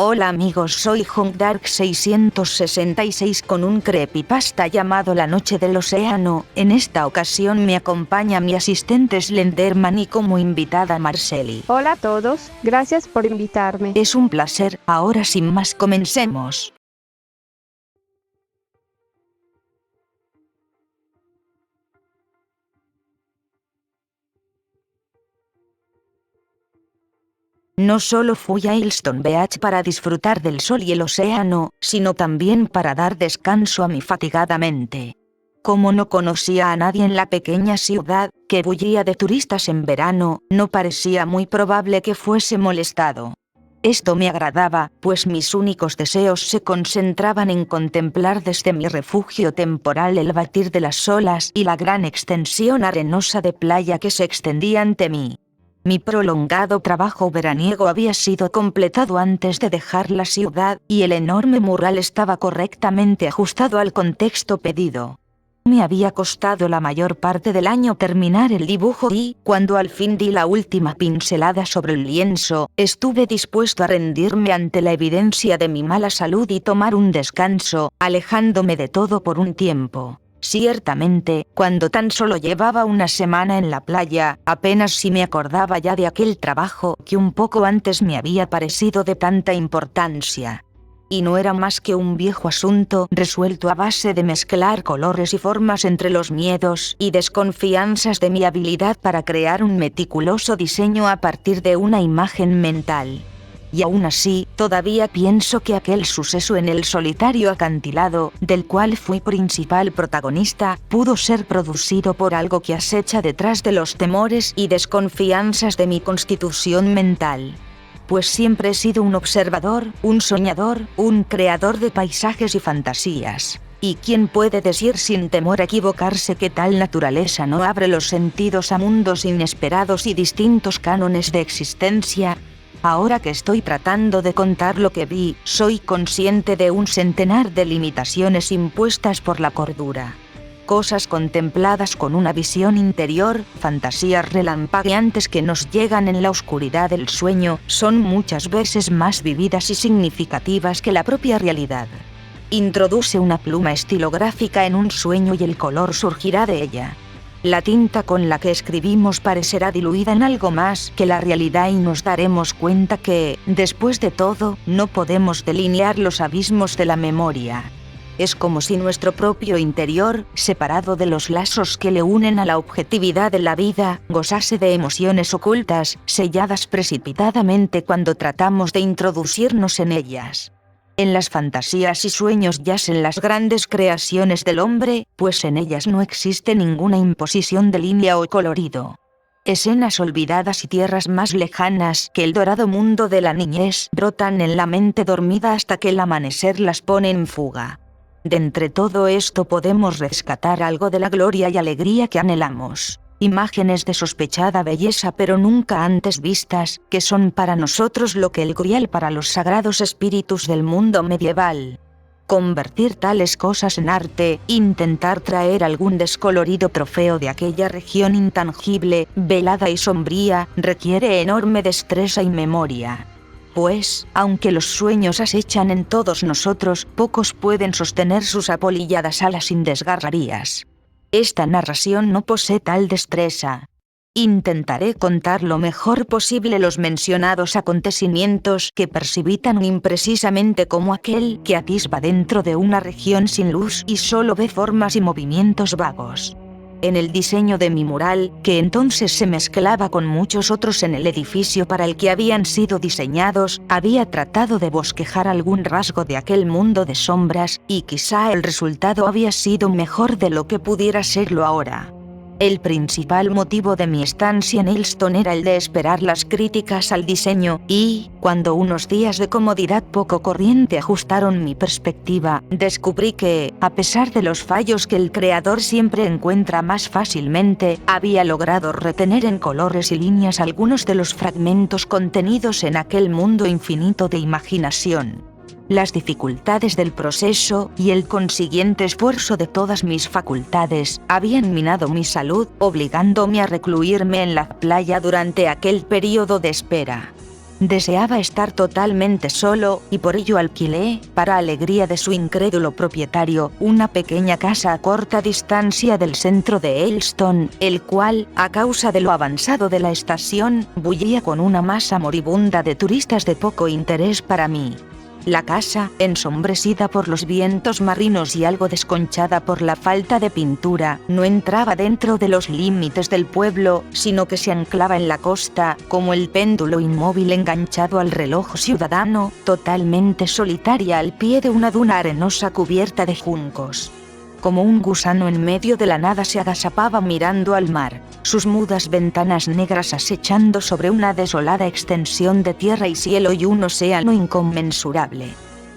Hola amigos, soy HongDark666 con un creepypasta llamado La Noche del Océano. En esta ocasión me acompaña mi asistente Slenderman y como invitada Marceli. Hola a todos, gracias por invitarme. Es un placer, ahora sin más comencemos. No solo fui a Ilston Beach para disfrutar del sol y el océano, sino también para dar descanso a mi fatigada mente. Como no conocía a nadie en la pequeña ciudad, que bullía de turistas en verano, no parecía muy probable que fuese molestado. Esto me agradaba, pues mis únicos deseos se concentraban en contemplar desde mi refugio temporal el batir de las olas y la gran extensión arenosa de playa que se extendía ante mí. Mi prolongado trabajo veraniego había sido completado antes de dejar la ciudad, y el enorme mural estaba correctamente ajustado al contexto pedido. Me había costado la mayor parte del año terminar el dibujo y, cuando al fin di la última pincelada sobre el lienzo, estuve dispuesto a rendirme ante la evidencia de mi mala salud y tomar un descanso, alejándome de todo por un tiempo. Ciertamente, cuando tan solo llevaba una semana en la playa, apenas si me acordaba ya de aquel trabajo que un poco antes me había parecido de tanta importancia. Y no era más que un viejo asunto resuelto a base de mezclar colores y formas entre los miedos y desconfianzas de mi habilidad para crear un meticuloso diseño a partir de una imagen mental. Y aún así, todavía pienso que aquel suceso en el solitario acantilado, del cual fui principal protagonista, pudo ser producido por algo que acecha detrás de los temores y desconfianzas de mi constitución mental. Pues siempre he sido un observador, un soñador, un creador de paisajes y fantasías. ¿Y quién puede decir sin temor a equivocarse que tal naturaleza no abre los sentidos a mundos inesperados y distintos cánones de existencia? Ahora que estoy tratando de contar lo que vi, soy consciente de un centenar de limitaciones impuestas por la cordura. Cosas contempladas con una visión interior, fantasías relampagueantes que nos llegan en la oscuridad del sueño, son muchas veces más vividas y significativas que la propia realidad. Introduce una pluma estilográfica en un sueño y el color surgirá de ella. La tinta con la que escribimos parecerá diluida en algo más que la realidad y nos daremos cuenta que, después de todo, no podemos delinear los abismos de la memoria. Es como si nuestro propio interior, separado de los lazos que le unen a la objetividad de la vida, gozase de emociones ocultas, selladas precipitadamente cuando tratamos de introducirnos en ellas. En las fantasías y sueños yacen las grandes creaciones del hombre, pues en ellas no existe ninguna imposición de línea o colorido. Escenas olvidadas y tierras más lejanas que el dorado mundo de la niñez brotan en la mente dormida hasta que el amanecer las pone en fuga. De entre todo esto podemos rescatar algo de la gloria y alegría que anhelamos. Imágenes de sospechada belleza pero nunca antes vistas, que son para nosotros lo que el Grial para los sagrados espíritus del mundo medieval. Convertir tales cosas en arte, intentar traer algún descolorido trofeo de aquella región intangible, velada y sombría, requiere enorme destreza y memoria. Pues, aunque los sueños acechan en todos nosotros, pocos pueden sostener sus apolilladas alas sin desgarrarías. Esta narración no posee tal destreza. Intentaré contar lo mejor posible los mencionados acontecimientos que percibí tan imprecisamente como aquel que atisba dentro de una región sin luz y solo ve formas y movimientos vagos. En el diseño de mi mural, que entonces se mezclaba con muchos otros en el edificio para el que habían sido diseñados, había tratado de bosquejar algún rasgo de aquel mundo de sombras, y quizá el resultado había sido mejor de lo que pudiera serlo ahora. El principal motivo de mi estancia en Ilston era el de esperar las críticas al diseño, y, cuando unos días de comodidad poco corriente ajustaron mi perspectiva, descubrí que, a pesar de los fallos que el creador siempre encuentra más fácilmente, había logrado retener en colores y líneas algunos de los fragmentos contenidos en aquel mundo infinito de imaginación. Las dificultades del proceso y el consiguiente esfuerzo de todas mis facultades habían minado mi salud, obligándome a recluirme en la playa durante aquel periodo de espera. Deseaba estar totalmente solo, y por ello alquilé, para alegría de su incrédulo propietario, una pequeña casa a corta distancia del centro de Eilston, el cual, a causa de lo avanzado de la estación, bullía con una masa moribunda de turistas de poco interés para mí. La casa, ensombrecida por los vientos marinos y algo desconchada por la falta de pintura, no entraba dentro de los límites del pueblo, sino que se anclaba en la costa, como el péndulo inmóvil enganchado al reloj ciudadano, totalmente solitaria al pie de una duna arenosa cubierta de juncos. Como un gusano en medio de la nada se agazapaba mirando al mar, sus mudas ventanas negras acechando sobre una desolada extensión de tierra y cielo y un océano inconmensurable.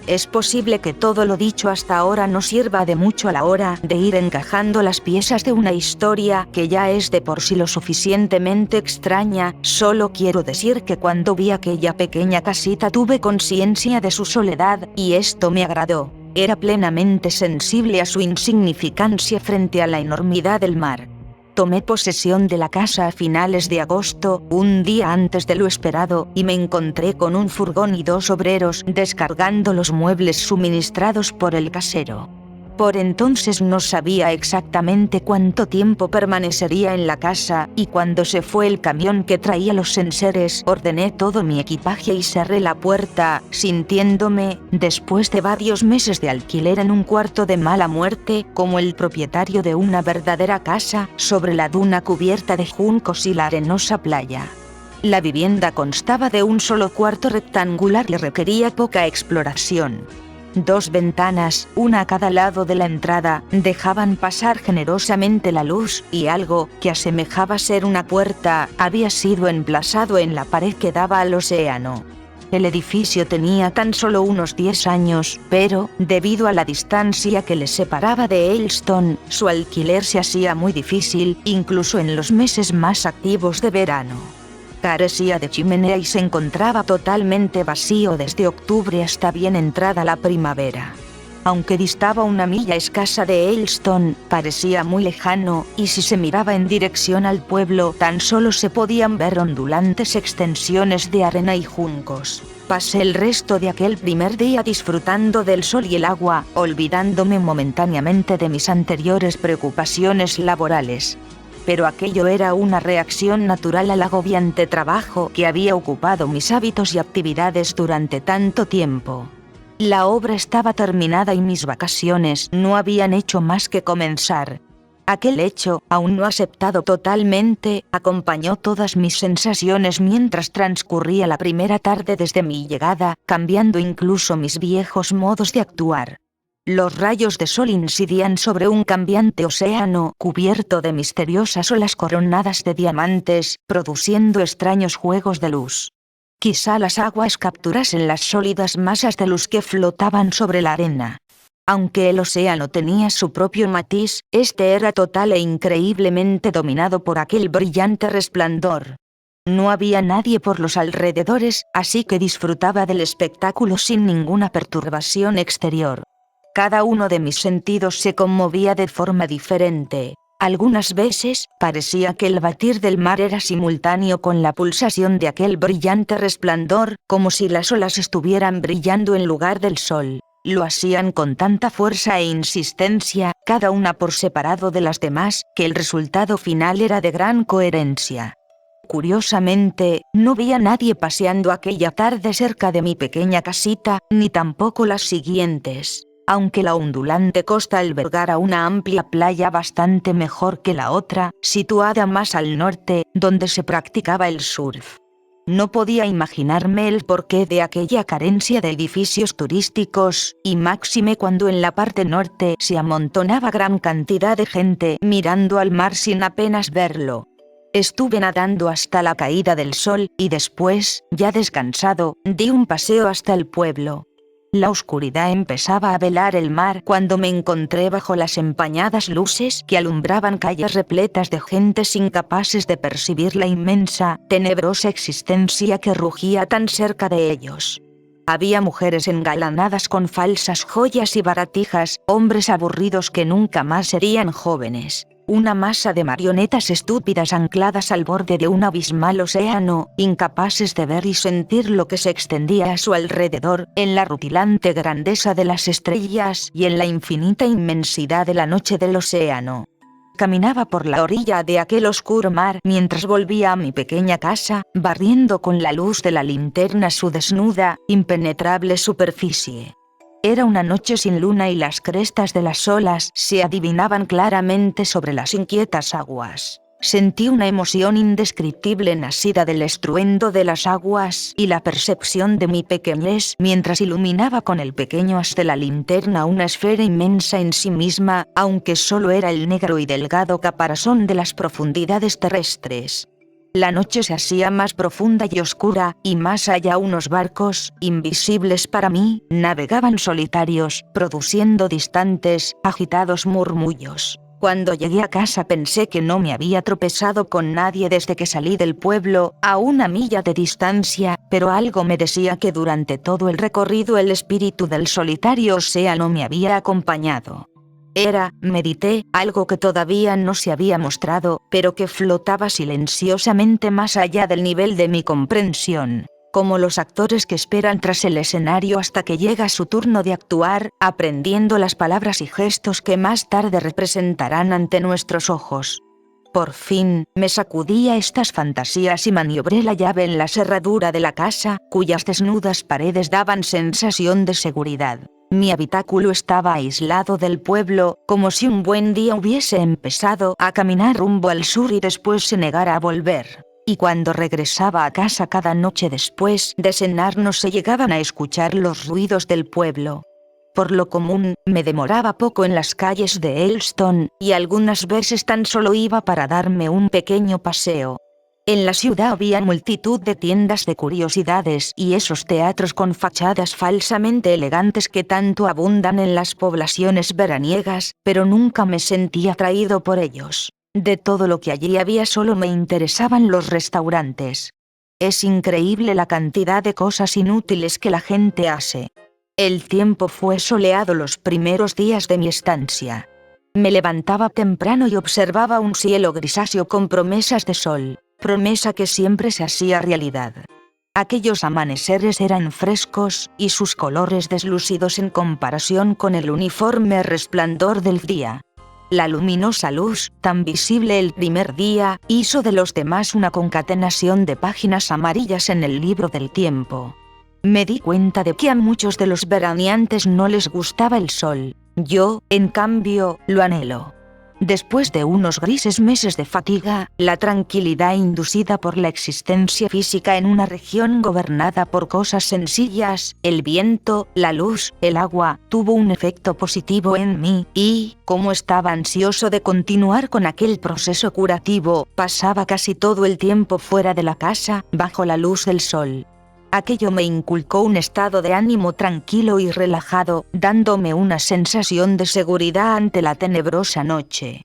Es posible que todo lo dicho hasta ahora no sirva de mucho a la hora de ir encajando las piezas de una historia que ya es de por sí lo suficientemente extraña. Solo quiero decir que cuando vi aquella pequeña casita tuve conciencia de su soledad, y esto me agradó. Era plenamente sensible a su insignificancia frente a la enormidad del mar. Tomé posesión de la casa a finales de agosto, un día antes de lo esperado, y me encontré con un furgón y 2 obreros descargando los muebles suministrados por el casero. Por entonces no sabía exactamente cuánto tiempo permanecería en la casa, y cuando se fue el camión que traía los enseres, ordené todo mi equipaje y cerré la puerta, sintiéndome, después de varios meses de alquiler en un cuarto de mala muerte, como el propietario de una verdadera casa, sobre la duna cubierta de juncos y la arenosa playa. La vivienda constaba de un solo cuarto rectangular y requería poca exploración. 2 ventanas, una a cada lado de la entrada, dejaban pasar generosamente la luz, y algo que asemejaba ser una puerta había sido emplazado en la pared que daba al océano. El edificio tenía tan solo unos 10 años, pero, debido a la distancia que le separaba de Eilston, su alquiler se hacía muy difícil, incluso en los meses más activos de verano. Carecía de chimenea y se encontraba totalmente vacío desde octubre hasta bien entrada la primavera. Aunque distaba una milla escasa de Eilston, parecía muy lejano, y si se miraba en dirección al pueblo tan solo se podían ver ondulantes extensiones de arena y juncos. Pasé el resto de aquel primer día disfrutando del sol y el agua, olvidándome momentáneamente de mis anteriores preocupaciones laborales. Pero aquello era una reacción natural al agobiante trabajo que había ocupado mis hábitos y actividades durante tanto tiempo. La obra estaba terminada y mis vacaciones no habían hecho más que comenzar. Aquel hecho, aún no aceptado totalmente, acompañó todas mis sensaciones mientras transcurría la primera tarde desde mi llegada, cambiando incluso mis viejos modos de actuar. Los rayos de sol incidían sobre un cambiante océano cubierto de misteriosas olas coronadas de diamantes, produciendo extraños juegos de luz. Quizá las aguas capturasen las sólidas masas de luz que flotaban sobre la arena. Aunque el océano tenía su propio matiz, este era total e increíblemente dominado por aquel brillante resplandor. No había nadie por los alrededores, así que disfrutaba del espectáculo sin ninguna perturbación exterior. Cada uno de mis sentidos se conmovía de forma diferente. Algunas veces, parecía que el batir del mar era simultáneo con la pulsación de aquel brillante resplandor, como si las olas estuvieran brillando en lugar del sol. Lo hacían con tanta fuerza e insistencia, cada una por separado de las demás, que el resultado final era de gran coherencia. Curiosamente, no vi a nadie paseando aquella tarde cerca de mi pequeña casita, ni tampoco las siguientes. Aunque la ondulante costa albergara una amplia playa bastante mejor que la otra, situada más al norte, donde se practicaba el surf. No podía imaginarme el porqué de aquella carencia de edificios turísticos, y máxime cuando en la parte norte se amontonaba gran cantidad de gente mirando al mar sin apenas verlo. Estuve nadando hasta la caída del sol, y después, ya descansado, di un paseo hasta el pueblo. La oscuridad empezaba a velar el mar cuando me encontré bajo las empañadas luces que alumbraban calles repletas de gentes incapaces de percibir la inmensa, tenebrosa existencia que rugía tan cerca de ellos. Había mujeres engalanadas con falsas joyas y baratijas, hombres aburridos que nunca más serían jóvenes. Una masa de marionetas estúpidas ancladas al borde de un abismal océano, incapaces de ver y sentir lo que se extendía a su alrededor, en la rutilante grandeza de las estrellas y en la infinita inmensidad de la noche del océano. Caminaba por la orilla de aquel oscuro mar mientras volvía a mi pequeña casa, barriendo con la luz de la linterna su desnuda, impenetrable superficie. Era una noche sin luna y las crestas de las olas se adivinaban claramente sobre las inquietas aguas. Sentí una emoción indescriptible nacida del estruendo de las aguas y la percepción de mi pequeñez mientras iluminaba con el pequeño haz de la linterna una esfera inmensa en sí misma, aunque solo era el negro y delgado caparazón de las profundidades terrestres. La noche se hacía más profunda y oscura, y más allá unos barcos, invisibles para mí, navegaban solitarios, produciendo distantes, agitados murmullos. Cuando llegué a casa pensé que no me había tropezado con nadie desde que salí del pueblo, a 1 milla de distancia, pero algo me decía que durante todo el recorrido el espíritu del solitario océano me había acompañado. Era, medité, algo que todavía no se había mostrado, pero que flotaba silenciosamente más allá del nivel de mi comprensión. Como los actores que esperan tras el escenario hasta que llega su turno de actuar, aprendiendo las palabras y gestos que más tarde representarán ante nuestros ojos. Por fin, me sacudí a estas fantasías y maniobré la llave en la cerradura de la casa, cuyas desnudas paredes daban sensación de seguridad. Mi habitáculo estaba aislado del pueblo, como si un buen día hubiese empezado a caminar rumbo al sur y después se negara a volver. Y cuando regresaba a casa cada noche después de cenar no se llegaban a escuchar los ruidos del pueblo. Por lo común, me demoraba poco en las calles de Elston, y algunas veces tan solo iba para darme un pequeño paseo. En la ciudad había multitud de tiendas de curiosidades y esos teatros con fachadas falsamente elegantes que tanto abundan en las poblaciones veraniegas, pero nunca me sentí atraído por ellos. De todo lo que allí había solo me interesaban los restaurantes. Es increíble la cantidad de cosas inútiles que la gente hace. El tiempo fue soleado los primeros días de mi estancia. Me levantaba temprano y observaba un cielo grisáceo con promesas de sol, promesa que siempre se hacía realidad. Aquellos amaneceres eran frescos y sus colores deslucidos en comparación con el uniforme resplandor del día. La luminosa luz, tan visible el primer día, hizo de los demás una concatenación de páginas amarillas en el libro del tiempo. Me di cuenta de que a muchos de los veraneantes no les gustaba el sol. Yo, en cambio, lo anhelo. Después de unos grises meses de fatiga, la tranquilidad inducida por la existencia física en una región gobernada por cosas sencillas, el viento, la luz, el agua, tuvo un efecto positivo en mí, y, como estaba ansioso de continuar con aquel proceso curativo, pasaba casi todo el tiempo fuera de la casa, bajo la luz del sol. Aquello me inculcó un estado de ánimo tranquilo y relajado, dándome una sensación de seguridad ante la tenebrosa noche.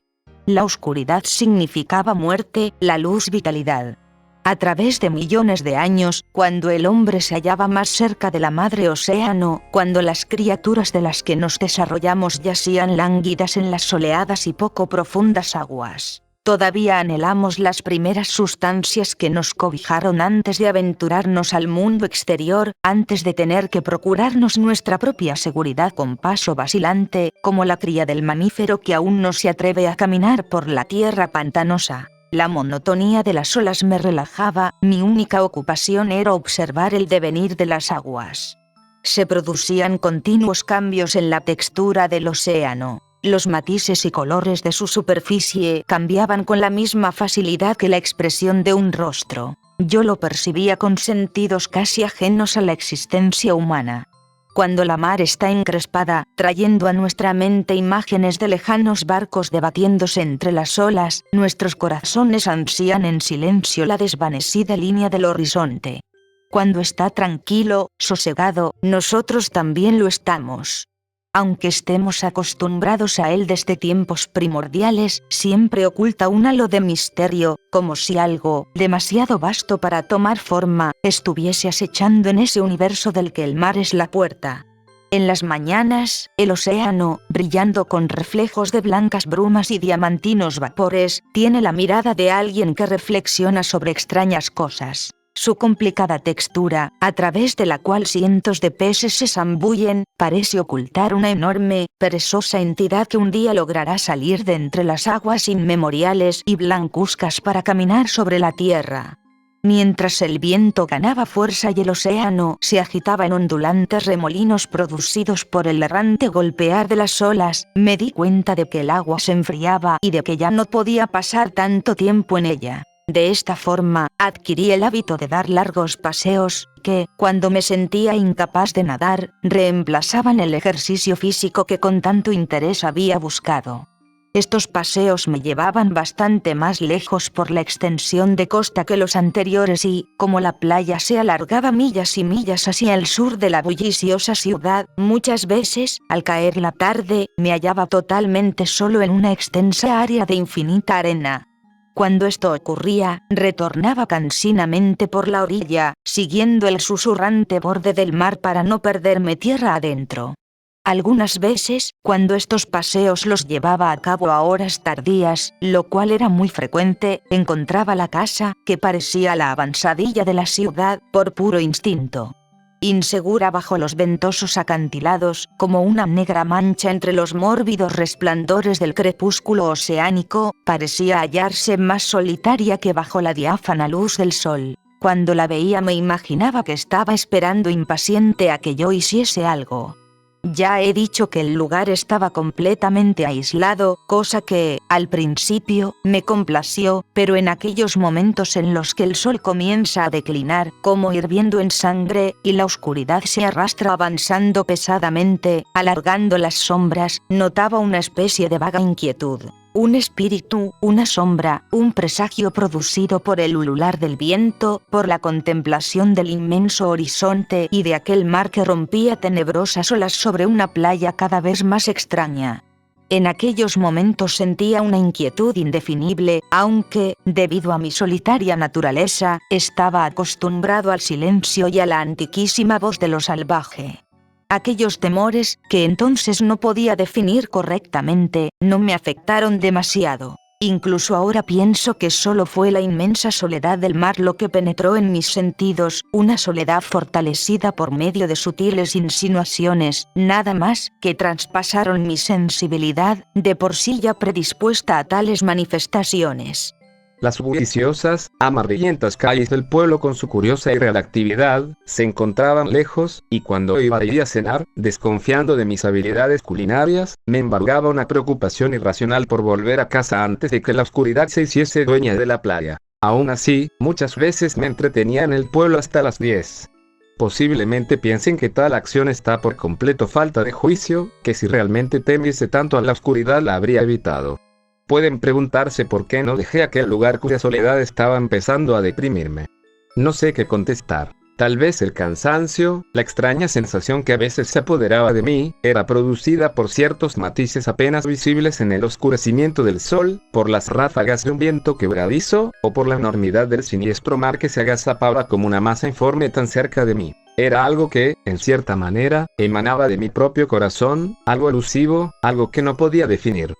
La oscuridad significaba muerte, la luz vitalidad. A través de millones de años, cuando el hombre se hallaba más cerca de la madre océano, cuando las criaturas de las que nos desarrollamos yacían lánguidas en las soleadas y poco profundas aguas, todavía anhelamos las primeras sustancias que nos cobijaron antes de aventurarnos al mundo exterior, antes de tener que procurarnos nuestra propia seguridad con paso vacilante, como la cría del mamífero que aún no se atreve a caminar por la tierra pantanosa. La monotonía de las olas me relajaba, mi única ocupación era observar el devenir de las aguas. Se producían continuos cambios en la textura del océano. Los matices y colores de su superficie cambiaban con la misma facilidad que la expresión de un rostro. Yo lo percibía con sentidos casi ajenos a la existencia humana. Cuando la mar está encrespada, trayendo a nuestra mente imágenes de lejanos barcos debatiéndose entre las olas, nuestros corazones ansían en silencio la desvanecida línea del horizonte. Cuando está tranquilo, sosegado, nosotros también lo estamos. Aunque estemos acostumbrados a él desde tiempos primordiales, siempre oculta un halo de misterio, como si algo, demasiado vasto para tomar forma, estuviese acechando en ese universo del que el mar es la puerta. En las mañanas, el océano, brillando con reflejos de blancas brumas y diamantinos vapores, tiene la mirada de alguien que reflexiona sobre extrañas cosas. Su complicada textura, a través de la cual cientos de peces se zambullen, parece ocultar una enorme, perezosa entidad que un día logrará salir de entre las aguas inmemoriales y blancuzcas para caminar sobre la tierra. Mientras el viento ganaba fuerza y el océano se agitaba en ondulantes remolinos producidos por el errante golpear de las olas, me di cuenta de que el agua se enfriaba y de que ya no podía pasar tanto tiempo en ella. De esta forma, adquirí el hábito de dar largos paseos, que, cuando me sentía incapaz de nadar, reemplazaban el ejercicio físico que con tanto interés había buscado. Estos paseos me llevaban bastante más lejos por la extensión de costa que los anteriores y, como la playa se alargaba millas y millas hacia el sur de la bulliciosa ciudad, muchas veces, al caer la tarde, me hallaba totalmente solo en una extensa área de infinita arena. Cuando esto ocurría, retornaba cansinamente por la orilla, siguiendo el susurrante borde del mar para no perderme tierra adentro. Algunas veces, cuando estos paseos los llevaba a cabo a horas tardías, lo cual era muy frecuente, encontraba la casa, que parecía la avanzadilla de la ciudad, por puro instinto. Insegura bajo los ventosos acantilados, como una negra mancha entre los mórbidos resplandores del crepúsculo oceánico, parecía hallarse más solitaria que bajo la diáfana luz del sol. Cuando la veía me imaginaba que estaba esperando impaciente a que yo hiciese algo. Ya he dicho que el lugar estaba completamente aislado, cosa que, al principio, me complació, pero en aquellos momentos en los que el sol comienza a declinar, como hirviendo en sangre, y la oscuridad se arrastra avanzando pesadamente, alargando las sombras, notaba una especie de vaga inquietud. Un espíritu, una sombra, un presagio producido por el ulular del viento, por la contemplación del inmenso horizonte y de aquel mar que rompía tenebrosas olas sobre una playa cada vez más extraña. En aquellos momentos sentía una inquietud indefinible, aunque, debido a mi solitaria naturaleza, estaba acostumbrado al silencio y a la antiquísima voz de lo salvaje. Aquellos temores, que entonces no podía definir correctamente, no me afectaron demasiado. Incluso ahora pienso que solo fue la inmensa soledad del mar lo que penetró en mis sentidos, una soledad fortalecida por medio de sutiles insinuaciones, nada más, que traspasaron mi sensibilidad, de por sí ya predispuesta a tales manifestaciones. Las bulliciosas, amarillentas calles del pueblo con su curiosa irreactividad, se encontraban lejos, y cuando iba a ir a cenar, desconfiando de mis habilidades culinarias, me embargaba una preocupación irracional por volver a casa antes de que la oscuridad se hiciese dueña de la playa. Aún así, muchas veces me entretenía en el pueblo hasta las 10. Posiblemente piensen que tal acción está por completo falta de juicio, que si realmente temiese tanto a la oscuridad la habría evitado. Pueden preguntarse por qué no dejé aquel lugar cuya soledad estaba empezando a deprimirme. No sé qué contestar. Tal vez el cansancio, la extraña sensación que a veces se apoderaba de mí, era producida por ciertos matices apenas visibles en el oscurecimiento del sol, por las ráfagas de un viento quebradizo, o por la enormidad del siniestro mar que se agazapaba como una masa informe tan cerca de mí. Era algo que, en cierta manera, emanaba de mi propio corazón, algo elusivo, algo que no podía definir.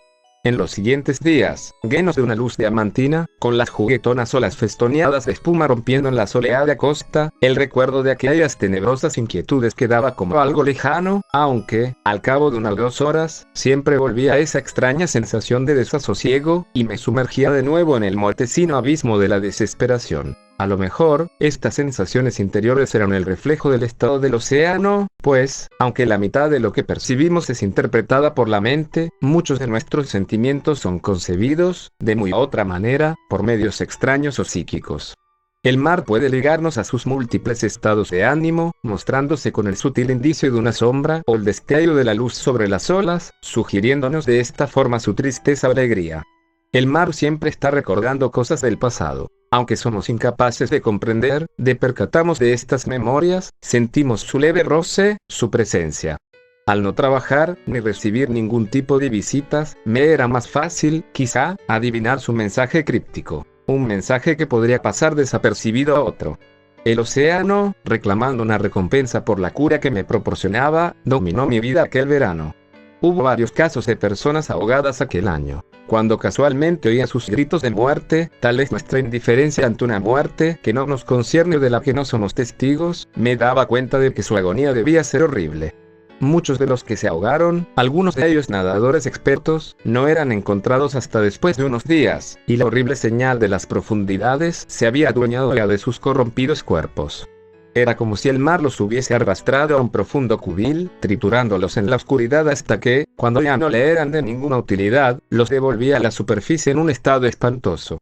En los siguientes días, llenos de una luz diamantina, con las juguetonas olas festoneadas de espuma rompiendo en la soleada costa, el recuerdo de aquellas tenebrosas inquietudes quedaba como algo lejano, aunque, al cabo de unas 2 horas, siempre volvía a esa extraña sensación de desasosiego, y me sumergía de nuevo en el mortecino abismo de la desesperación. A lo mejor, estas sensaciones interiores eran el reflejo del estado del océano, pues, aunque la mitad de lo que percibimos es interpretada por la mente, muchos de nuestros sentimientos son concebidos, de muy otra manera, por medios extraños o psíquicos. El mar puede ligarnos a sus múltiples estados de ánimo, mostrándose con el sutil indicio de una sombra o el destello de la luz sobre las olas, sugiriéndonos de esta forma su tristeza o alegría. El mar siempre está recordando cosas del pasado. Aunque somos incapaces de comprender, de percatarnos de estas memorias, sentimos su leve roce, su presencia. Al no trabajar, ni recibir ningún tipo de visitas, me era más fácil, quizá, adivinar su mensaje críptico. Un mensaje que podría pasar desapercibido a otro. El océano, reclamando una recompensa por la cura que me proporcionaba, dominó mi vida aquel verano. Hubo varios casos de personas ahogadas aquel año. Cuando casualmente oía sus gritos de muerte, tal es nuestra indiferencia ante una muerte que no nos concierne o de la que no somos testigos, me daba cuenta de que su agonía debía ser horrible. Muchos de los que se ahogaron, algunos de ellos nadadores expertos, no eran encontrados hasta después de unos días, y la horrible señal de las profundidades se había adueñado ya de sus corrompidos cuerpos. Era como si el mar los hubiese arrastrado a un profundo cubil, triturándolos en la oscuridad hasta que, cuando ya no le eran de ninguna utilidad, los devolvía a la superficie en un estado espantoso.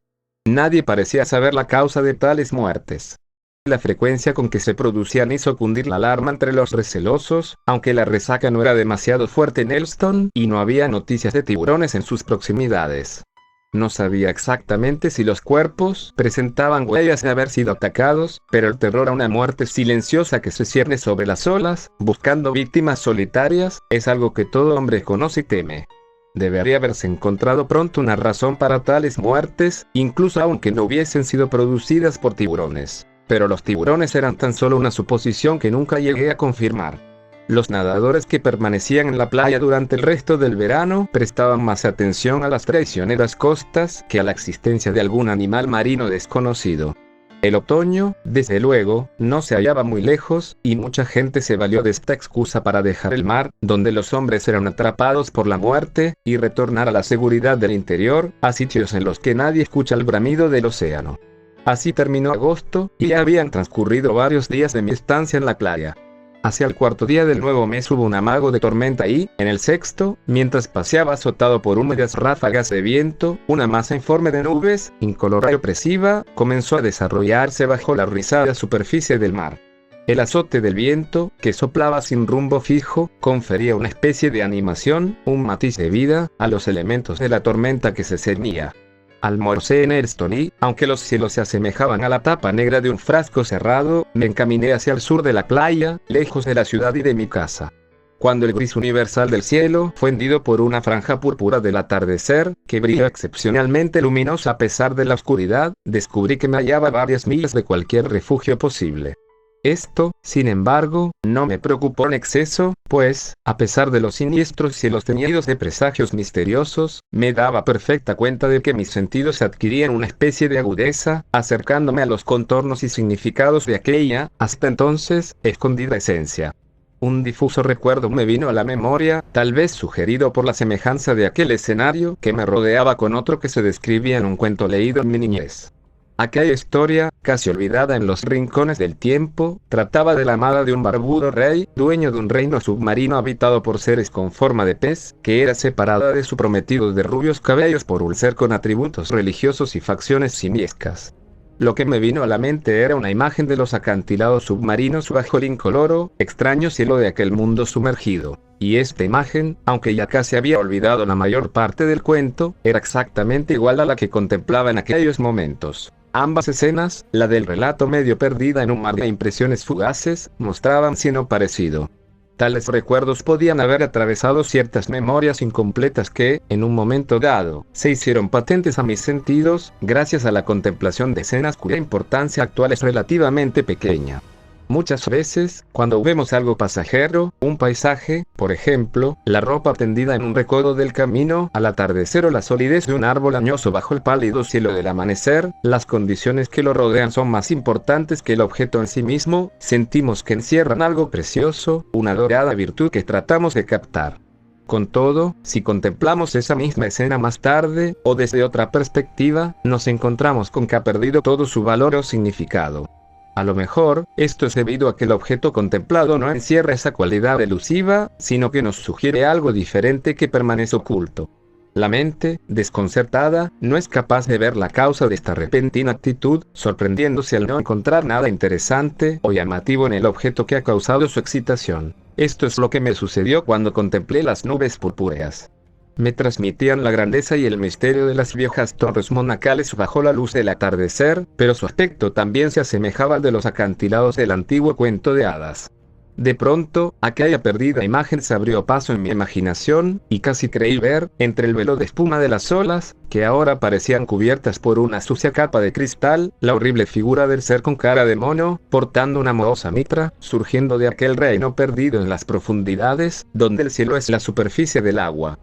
Nadie parecía saber la causa de tales muertes. La frecuencia con que se producían hizo cundir la alarma entre los recelosos, aunque la resaca no era demasiado fuerte en Elston y no había noticias de tiburones en sus proximidades. No sabía exactamente si los cuerpos presentaban huellas de haber sido atacados, pero el terror a una muerte silenciosa que se cierne sobre las olas, buscando víctimas solitarias, es algo que todo hombre conoce y teme. Debería haberse encontrado pronto una razón para tales muertes, incluso aunque no hubiesen sido producidas por tiburones. Pero los tiburones eran tan solo una suposición que nunca llegué a confirmar. Los nadadores que permanecían en la playa durante el resto del verano prestaban más atención a las traicioneras costas que a la existencia de algún animal marino desconocido. El otoño, desde luego, no se hallaba muy lejos, y mucha gente se valió de esta excusa para dejar el mar, donde los hombres eran atrapados por la muerte, y retornar a la seguridad del interior, a sitios en los que nadie escucha el bramido del océano. Así terminó agosto, y ya habían transcurrido varios días de mi estancia en la playa. Hacia el cuarto día del nuevo mes hubo un amago de tormenta y, en el sexto, mientras paseaba azotado por húmedas ráfagas de viento, una masa informe de nubes, incolora y opresiva, comenzó a desarrollarse bajo la rizada superficie del mar. El azote del viento, que soplaba sin rumbo fijo, confería una especie de animación, un matiz de vida, a los elementos de la tormenta que se cernía. Almorcé en Elston y, aunque los cielos se asemejaban a la tapa negra de un frasco cerrado, me encaminé hacia el sur de la playa, lejos de la ciudad y de mi casa. Cuando el gris universal del cielo fue hendido por una franja púrpura del atardecer, que brilló excepcionalmente luminosa a pesar de la oscuridad, descubrí que me hallaba a varias millas de cualquier refugio posible. Esto, sin embargo, no me preocupó en exceso, pues, a pesar de los siniestros cielos teñidos de presagios misteriosos, me daba perfecta cuenta de que mis sentidos adquirían una especie de agudeza, acercándome a los contornos y significados de aquella, hasta entonces, escondida esencia. Un difuso recuerdo me vino a la memoria, tal vez sugerido por la semejanza de aquel escenario que me rodeaba con otro que se describía en un cuento leído en mi niñez. Aquella historia, casi olvidada en los rincones del tiempo, trataba de la amada de un barbudo rey, dueño de un reino submarino habitado por seres con forma de pez, que era separada de su prometido de rubios cabellos por un ser con atributos religiosos y facciones simiescas. Lo que me vino a la mente era una imagen de los acantilados submarinos bajo el incoloro, extraño cielo de aquel mundo sumergido. Y esta imagen, aunque ya casi había olvidado la mayor parte del cuento, era exactamente igual a la que contemplaba en aquellos momentos. Ambas escenas, la del relato medio perdida en un mar de impresiones fugaces, mostraban sino parecido. Tales recuerdos podían haber atravesado ciertas memorias incompletas que, en un momento dado, se hicieron patentes a mis sentidos, gracias a la contemplación de escenas cuya importancia actual es relativamente pequeña. Muchas veces, cuando vemos algo pasajero, un paisaje, por ejemplo, la ropa tendida en un recodo del camino al atardecer o la solidez de un árbol añoso bajo el pálido cielo del amanecer, las condiciones que lo rodean son más importantes que el objeto en sí mismo, sentimos que encierran algo precioso, una dorada virtud que tratamos de captar. Con todo, si contemplamos esa misma escena más tarde, o desde otra perspectiva, nos encontramos con que ha perdido todo su valor o significado. A lo mejor, esto es debido a que el objeto contemplado no encierra esa cualidad elusiva, sino que nos sugiere algo diferente que permanece oculto. La mente, desconcertada, no es capaz de ver la causa de esta repentina actitud, sorprendiéndose al no encontrar nada interesante o llamativo en el objeto que ha causado su excitación. Esto es lo que me sucedió cuando contemplé las nubes purpúreas. Me transmitían la grandeza y el misterio de las viejas torres monacales bajo la luz del atardecer, pero su aspecto también se asemejaba al de los acantilados del antiguo cuento de hadas. De pronto, aquella perdida imagen se abrió paso en mi imaginación, y casi creí ver, entre el velo de espuma de las olas, que ahora parecían cubiertas por una sucia capa de cristal, la horrible figura del ser con cara de mono, portando una mohosa mitra, surgiendo de aquel reino perdido en las profundidades, donde el cielo es la superficie del agua.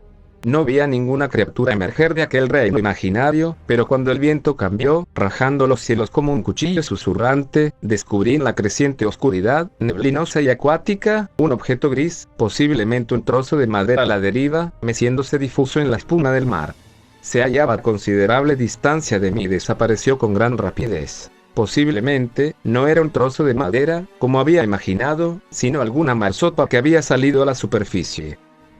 No vi a ninguna criatura emerger de aquel reino imaginario, pero cuando el viento cambió, rajando los cielos como un cuchillo susurrante, descubrí en la creciente oscuridad, neblinosa y acuática, un objeto gris, posiblemente un trozo de madera a la deriva, meciéndose difuso en la espuma del mar. Se hallaba a considerable distancia de mí y desapareció con gran rapidez. Posiblemente, no era un trozo de madera, como había imaginado, sino alguna marsopa que había salido a la superficie.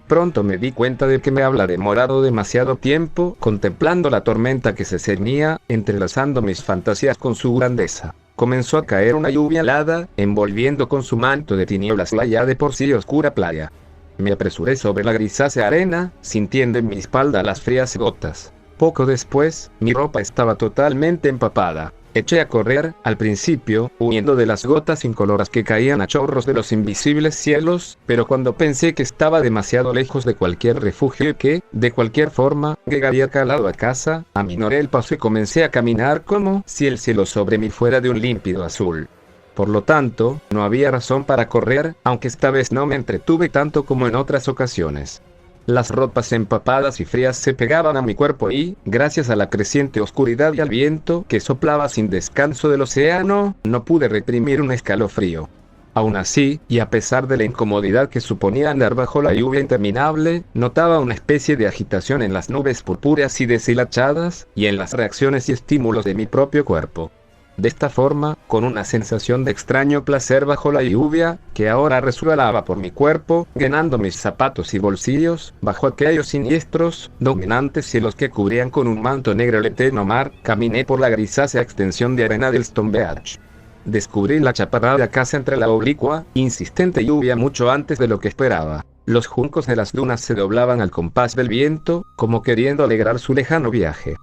Pronto me di cuenta de que me había demorado demasiado tiempo contemplando la tormenta que se cernía, entrelazando mis fantasías con su grandeza. Comenzó a caer una lluvia helada, envolviendo con su manto de tinieblas la ya de por sí oscura playa. Me apresuré sobre la grisácea arena, sintiendo en mi espalda las frías gotas. Poco después, mi ropa estaba totalmente empapada. Eché a correr, al principio, huyendo de las gotas incoloras que caían a chorros de los invisibles cielos, pero cuando pensé que estaba demasiado lejos de cualquier refugio y que, de cualquier forma, llegaría calado a casa, aminoré el paso y comencé a caminar como si el cielo sobre mí fuera de un límpido azul. Por lo tanto, no había razón para correr, aunque esta vez no me entretuve tanto como en otras ocasiones. Las ropas empapadas y frías se pegaban a mi cuerpo y, gracias a la creciente oscuridad y al viento que soplaba sin descanso del océano, no pude reprimir un escalofrío. Aún así, y a pesar de la incomodidad que suponía andar bajo la lluvia interminable, notaba una especie de agitación en las nubes purpúreas y deshilachadas, y en las reacciones y estímulos de mi propio cuerpo. De esta forma, con una sensación de extraño placer bajo la lluvia, que ahora resbalaba por mi cuerpo, llenando mis zapatos y bolsillos, bajo aquellos siniestros, dominantes cielos que cubrían con un manto negro el eterno mar, caminé por la grisácea extensión de arena del Stone Beach. Descubrí la chaparrada casa entre la oblicua, insistente lluvia mucho antes de lo que esperaba. Los juncos de las dunas se doblaban al compás del viento, como queriendo alegrar su lejano viaje.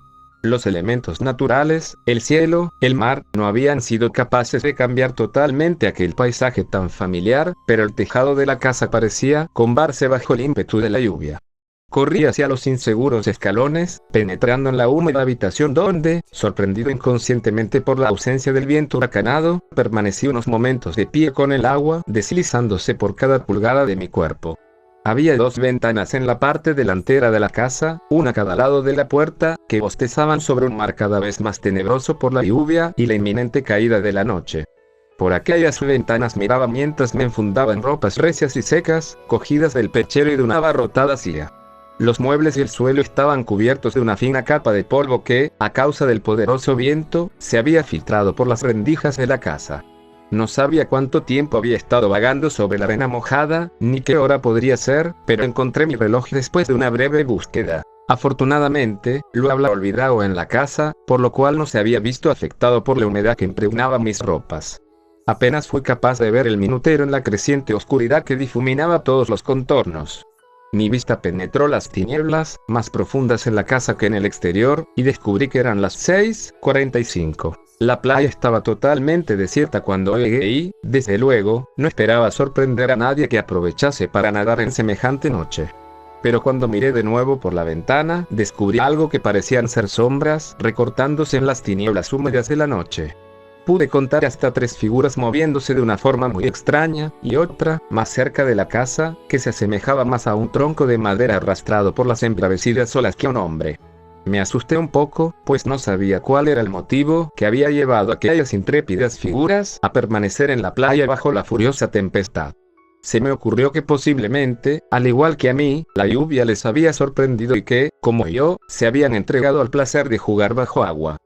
Los elementos naturales, el cielo, el mar, no habían sido capaces de cambiar totalmente aquel paisaje tan familiar, pero el tejado de la casa parecía combarse bajo el ímpetu de la lluvia. Corrí hacia los inseguros escalones, penetrando en la húmeda habitación donde, sorprendido inconscientemente por la ausencia del viento huracanado, permanecí unos momentos de pie con el agua deslizándose por cada pulgada de mi cuerpo. Había 2 ventanas en la parte delantera de la casa, una a cada lado de la puerta, que bostezaban sobre un mar cada vez más tenebroso por la lluvia y la inminente caída de la noche. Por aquellas ventanas miraba mientras me enfundaba en ropas recias y secas, cogidas del pechero y de una abarrotada silla. Los muebles y el suelo estaban cubiertos de una fina capa de polvo que, a causa del poderoso viento, se había filtrado por las rendijas de la casa. No sabía cuánto tiempo había estado vagando sobre la arena mojada, ni qué hora podría ser, pero encontré mi reloj después de una breve búsqueda. Afortunadamente, lo había olvidado en la casa, por lo cual no se había visto afectado por la humedad que impregnaba mis ropas. Apenas fui capaz de ver el minutero en la creciente oscuridad que difuminaba todos los contornos. Mi vista penetró las tinieblas, más profundas en la casa que en el exterior, y descubrí que eran las 6:45. La playa estaba totalmente desierta cuando llegué y, desde luego, no esperaba sorprender a nadie que aprovechase para nadar en semejante noche. Pero cuando miré de nuevo por la ventana, descubrí algo que parecían ser sombras, recortándose en las tinieblas húmedas de la noche. Pude contar hasta 3 figuras moviéndose de una forma muy extraña, y otra, más cerca de la casa, que se asemejaba más a un tronco de madera arrastrado por las embravecidas olas que a un hombre. Me asusté un poco, pues no sabía cuál era el motivo que había llevado a aquellas intrépidas figuras a permanecer en la playa bajo la furiosa tempestad. Se me ocurrió que posiblemente, al igual que a mí, la lluvia les había sorprendido y que, como yo, se habían entregado al placer de jugar bajo agua.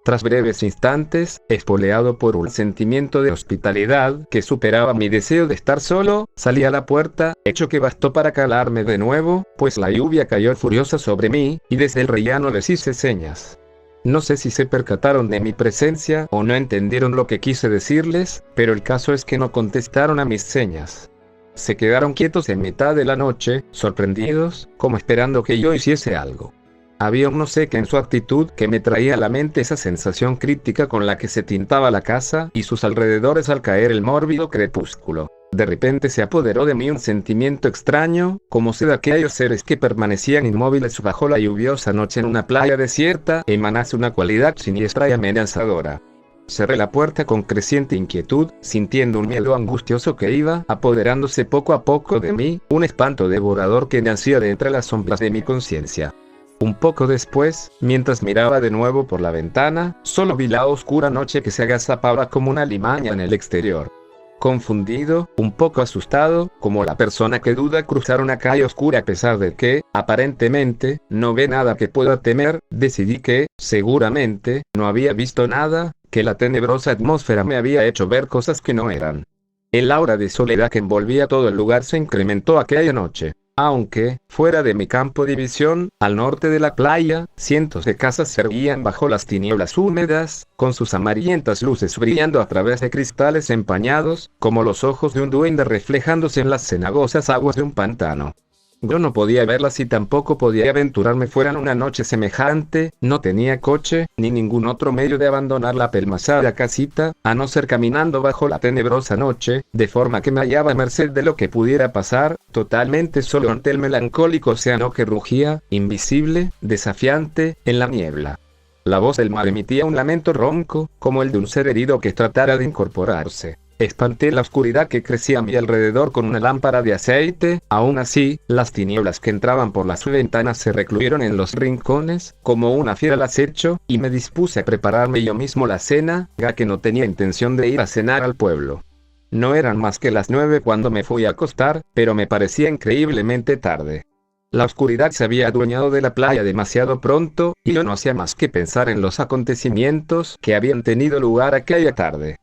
Tras breves instantes, espoleado por un sentimiento de hospitalidad que superaba mi deseo de estar solo, salí a la puerta, hecho que bastó para calarme de nuevo, pues la lluvia cayó furiosa sobre mí, y desde el rellano les hice señas. No sé si se percataron de mi presencia o no entendieron lo que quise decirles, pero el caso es que no contestaron a mis señas. Se quedaron quietos en mitad de la noche, sorprendidos, como esperando que yo hiciese algo. Había un no sé qué en su actitud que me traía a la mente esa sensación crítica con la que se tintaba la casa y sus alrededores al caer el mórbido crepúsculo. De repente se apoderó de mí un sentimiento extraño, como si de aquellos seres que permanecían inmóviles bajo la lluviosa noche en una playa desierta emanase una cualidad siniestra y amenazadora. Cerré la puerta con creciente inquietud, sintiendo un miedo angustioso que iba apoderándose poco a poco de mí, un espanto devorador que nacía de entre las sombras de mi conciencia. Un poco después, mientras miraba de nuevo por la ventana, solo vi la oscura noche que se agazapaba como una limaña en el exterior. Confundido, un poco asustado, como la persona que duda cruzar una calle oscura a pesar de que, aparentemente, no ve nada que pueda temer, decidí que, seguramente, no había visto nada, que la tenebrosa atmósfera me había hecho ver cosas que no eran. El aura de soledad que envolvía todo el lugar se incrementó aquella noche. Aunque, fuera de mi campo de visión, al norte de la playa, cientos de casas se erguían bajo las tinieblas húmedas, con sus amarillentas luces brillando a través de cristales empañados, como los ojos de un duende reflejándose en las cenagosas aguas de un pantano. Yo no podía verlas y tampoco podía aventurarme fuera en una noche semejante, no tenía coche, ni ningún otro medio de abandonar la apelmazada casita, a no ser caminando bajo la tenebrosa noche, de forma que me hallaba a merced de lo que pudiera pasar, totalmente solo ante el melancólico océano que rugía, invisible, desafiante, en la niebla. La voz del mar emitía un lamento ronco, como el de un ser herido que tratara de incorporarse. Espanté la oscuridad que crecía a mi alrededor con una lámpara de aceite, aún así, las tinieblas que entraban por las ventanas se recluyeron en los rincones, como una fiera al acecho, y me dispuse a prepararme yo mismo la cena, ya que no tenía intención de ir a cenar al pueblo. No eran más que las 9 cuando me fui a acostar, pero me parecía increíblemente tarde. La oscuridad se había adueñado de la playa demasiado pronto, y yo no hacía más que pensar en los acontecimientos que habían tenido lugar aquella tarde.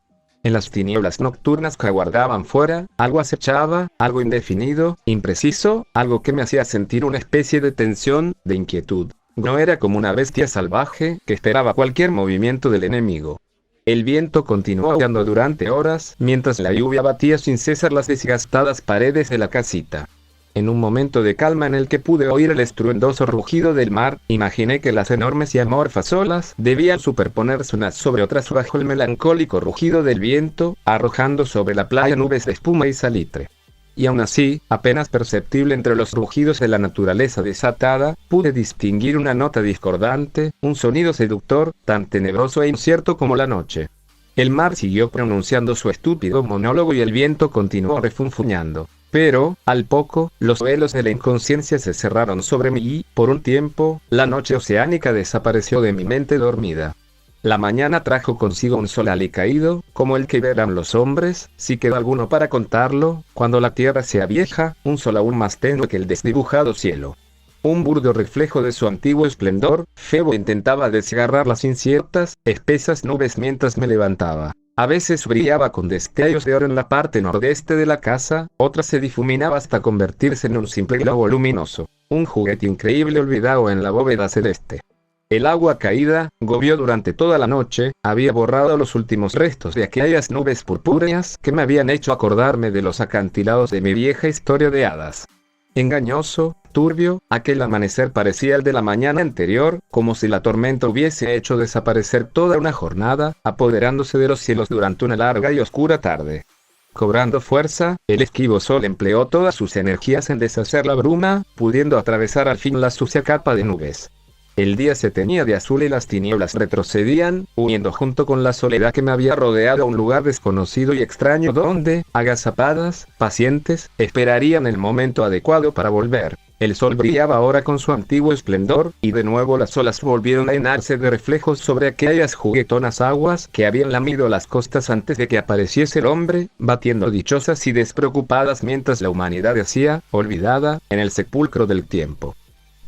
En las tinieblas nocturnas que aguardaban fuera, algo acechaba, algo indefinido, impreciso, algo que me hacía sentir una especie de tensión, de inquietud. No era como una bestia salvaje, que esperaba cualquier movimiento del enemigo. El viento continuó aullando durante horas, mientras la lluvia batía sin cesar las desgastadas paredes de la casita. En un momento de calma en el que pude oír el estruendoso rugido del mar, imaginé que las enormes y amorfas olas debían superponerse unas sobre otras bajo el melancólico rugido del viento, arrojando sobre la playa nubes de espuma y salitre. Y aún así, apenas perceptible entre los rugidos de la naturaleza desatada, pude distinguir una nota discordante, un sonido seductor, tan tenebroso e incierto como la noche. El mar siguió pronunciando su estúpido monólogo y el viento continuó refunfuñando. Pero, al poco, los velos de la inconsciencia se cerraron sobre mí y, por un tiempo, la noche oceánica desapareció de mi mente dormida. La mañana trajo consigo un sol alicaído, como el que verán los hombres, si quedó alguno para contarlo, cuando la tierra sea vieja, un sol aún más tenue que el desdibujado cielo. Un burdo reflejo de su antiguo esplendor, Febo intentaba desgarrar las inciertas, espesas nubes mientras me levantaba. A veces brillaba con destellos de oro en la parte nordeste de la casa, otras se difuminaba hasta convertirse en un simple globo luminoso, un juguete increíble olvidado en la bóveda celeste. El agua caída, gobió durante toda la noche, había borrado los últimos restos de aquellas nubes purpúreas que me habían hecho acordarme de los acantilados de mi vieja historia de hadas. Engañoso, turbio, aquel amanecer parecía el de la mañana anterior, como si la tormenta hubiese hecho desaparecer toda una jornada, apoderándose de los cielos durante una larga y oscura tarde. Cobrando fuerza, el esquivo sol empleó todas sus energías en deshacer la bruma, pudiendo atravesar al fin la sucia capa de nubes. El día se teñía de azul y las tinieblas retrocedían, huyendo junto con la soledad que me había rodeado a un lugar desconocido y extraño donde, agazapadas, pacientes, esperarían el momento adecuado para volver. El sol brillaba ahora con su antiguo esplendor, y de nuevo las olas volvieron a llenarse de reflejos sobre aquellas juguetonas aguas que habían lamido las costas antes de que apareciese el hombre, batiendo dichosas y despreocupadas mientras la humanidad yacía, olvidada, en el sepulcro del tiempo.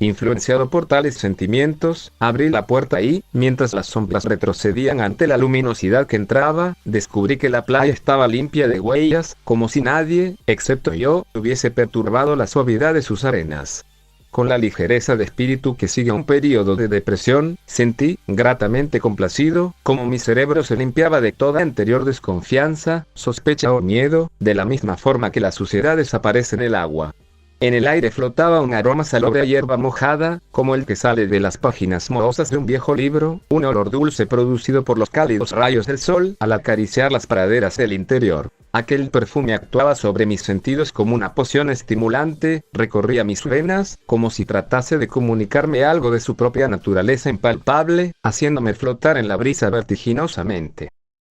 Influenciado por tales sentimientos, abrí la puerta y, mientras las sombras retrocedían ante la luminosidad que entraba, descubrí que la playa estaba limpia de huellas, como si nadie, excepto yo, hubiese perturbado la suavidad de sus arenas. Con la ligereza de espíritu que sigue a un periodo de depresión, sentí, gratamente complacido, como mi cerebro se limpiaba de toda anterior desconfianza, sospecha o miedo, de la misma forma que la suciedad desaparece en el agua. En el aire flotaba un aroma salobre a hierba mojada, como el que sale de las páginas mohosas de un viejo libro, un olor dulce producido por los cálidos rayos del sol al acariciar las praderas del interior. Aquel perfume actuaba sobre mis sentidos como una poción estimulante, recorría mis venas, como si tratase de comunicarme algo de su propia naturaleza impalpable, haciéndome flotar en la brisa vertiginosamente.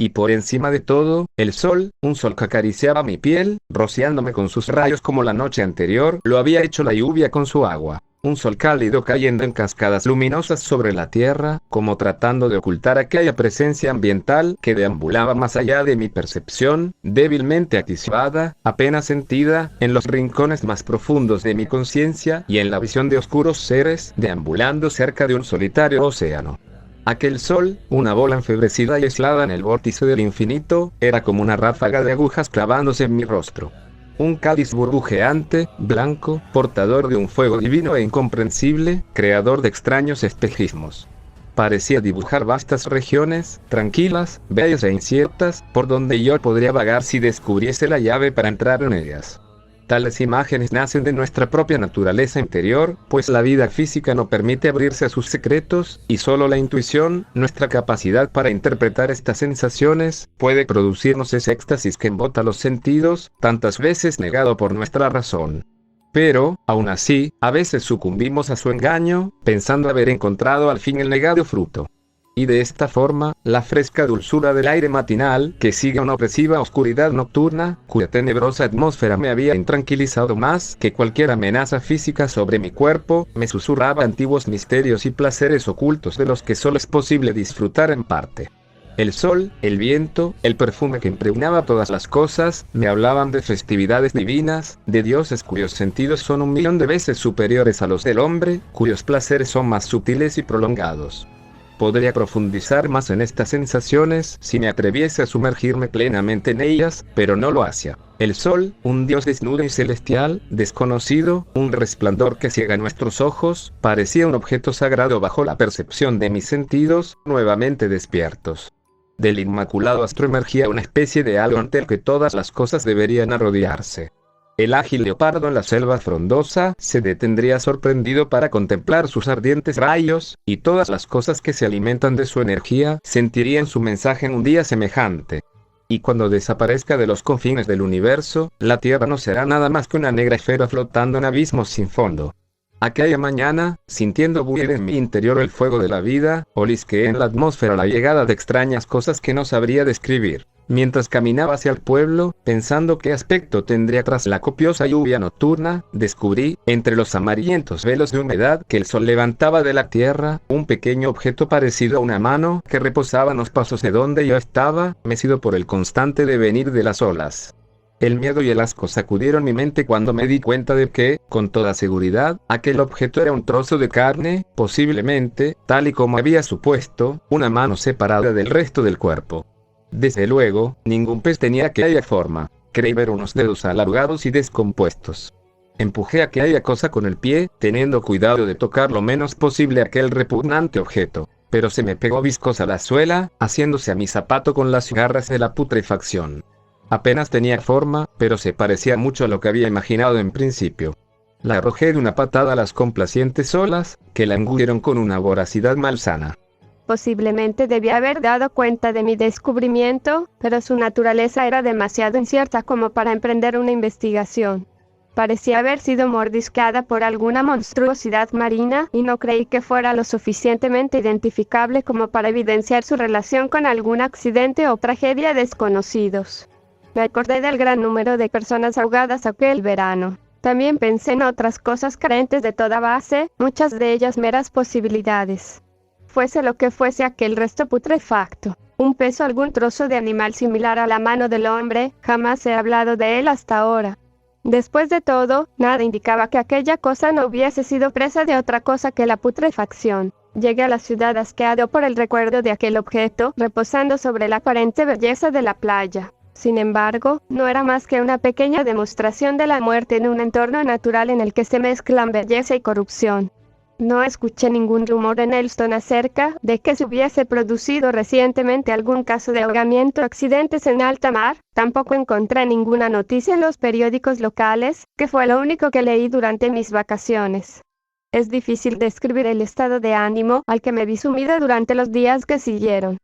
Y por encima de todo, el sol, un sol que acariciaba mi piel, rociándome con sus rayos como la noche anterior lo había hecho la lluvia con su agua. Un sol cálido cayendo en cascadas luminosas sobre la tierra, como tratando de ocultar aquella presencia ambiental que deambulaba más allá de mi percepción, débilmente atisbada, apenas sentida, en los rincones más profundos de mi conciencia y en la visión de oscuros seres deambulando cerca de un solitario océano. Aquel sol, una bola enfebrecida y aislada en el vórtice del infinito, era como una ráfaga de agujas clavándose en mi rostro. Un cáliz burbujeante, blanco, portador de un fuego divino e incomprensible, creador de extraños espejismos. Parecía dibujar vastas regiones, tranquilas, bellas e inciertas, por donde yo podría vagar si descubriese la llave para entrar en ellas. Tales imágenes nacen de nuestra propia naturaleza interior, pues la vida física no permite abrirse a sus secretos, y solo la intuición, nuestra capacidad para interpretar estas sensaciones, puede producirnos ese éxtasis que embota los sentidos, tantas veces negado por nuestra razón. Pero, aún así, a veces sucumbimos a su engaño, pensando haber encontrado al fin el negado fruto. Y de esta forma, la fresca dulzura del aire matinal, que sigue una opresiva oscuridad nocturna, cuya tenebrosa atmósfera me había intranquilizado más que cualquier amenaza física sobre mi cuerpo, me susurraba antiguos misterios y placeres ocultos de los que solo es posible disfrutar en parte. El sol, el viento, el perfume que impregnaba todas las cosas, me hablaban de festividades divinas, de dioses cuyos sentidos son 1.000.000 de veces superiores a los del hombre, cuyos placeres son más sutiles y prolongados. Podría profundizar más en estas sensaciones si me atreviese a sumergirme plenamente en ellas, pero no lo hacía. El sol, un dios desnudo y celestial, desconocido, un resplandor que ciega nuestros ojos, parecía un objeto sagrado bajo la percepción de mis sentidos, nuevamente despiertos. Del inmaculado astro emergía una especie de halo ante el que todas las cosas deberían arrodillarse. El ágil leopardo en la selva frondosa se detendría sorprendido para contemplar sus ardientes rayos, y todas las cosas que se alimentan de su energía sentirían su mensaje en un día semejante. Y cuando desaparezca de los confines del universo, la Tierra no será nada más que una negra esfera flotando en abismos sin fondo. Aquella mañana, sintiendo bulir en mi interior el fuego de la vida, olisqueé en la atmósfera la llegada de extrañas cosas que no sabría describir. Mientras caminaba hacia el pueblo, pensando qué aspecto tendría tras la copiosa lluvia nocturna, descubrí, entre los amarillentos velos de humedad que el sol levantaba de la tierra, un pequeño objeto parecido a una mano que reposaba en los pasos de donde yo estaba, mecido por el constante devenir de las olas. El miedo y el asco sacudieron mi mente cuando me di cuenta de que, con toda seguridad, aquel objeto era un trozo de carne, posiblemente, tal y como había supuesto, una mano separada del resto del cuerpo. Desde luego, ningún pez tenía aquella forma. Creí ver unos dedos alargados y descompuestos. Empujé aquella cosa con el pie, teniendo cuidado de tocar lo menos posible aquel repugnante objeto, pero se me pegó viscosa la suela, haciéndose a mi zapato con las garras de la putrefacción. Apenas tenía forma, pero se parecía mucho a lo que había imaginado en principio. La arrojé de una patada a las complacientes olas, que la engullieron con una voracidad malsana. Posiblemente debía haber dado cuenta de mi descubrimiento, pero su naturaleza era demasiado incierta como para emprender una investigación. Parecía haber sido mordisqueada por alguna monstruosidad marina, y no creí que fuera lo suficientemente identificable como para evidenciar su relación con algún accidente o tragedia desconocidos. Me acordé del gran número de personas ahogadas aquel verano. También pensé en otras cosas carentes de toda base, muchas de ellas meras posibilidades. Fuese lo que fuese aquel resto putrefacto, un pez o algún trozo de animal similar a la mano del hombre, jamás he hablado de él hasta ahora. Después de todo, nada indicaba que aquella cosa no hubiese sido presa de otra cosa que la putrefacción. Llegué a la ciudad asqueado por el recuerdo de aquel objeto, reposando sobre la aparente belleza de la playa. Sin embargo, no era más que una pequeña demostración de la muerte en un entorno natural en el que se mezclan belleza y corrupción. No escuché ningún rumor en Elston acerca de que se hubiese producido recientemente algún caso de ahogamiento o accidentes en alta mar. Tampoco encontré ninguna noticia en los periódicos locales, que fue lo único que leí durante mis vacaciones. Es difícil describir el estado de ánimo al que me vi sumida durante los días que siguieron.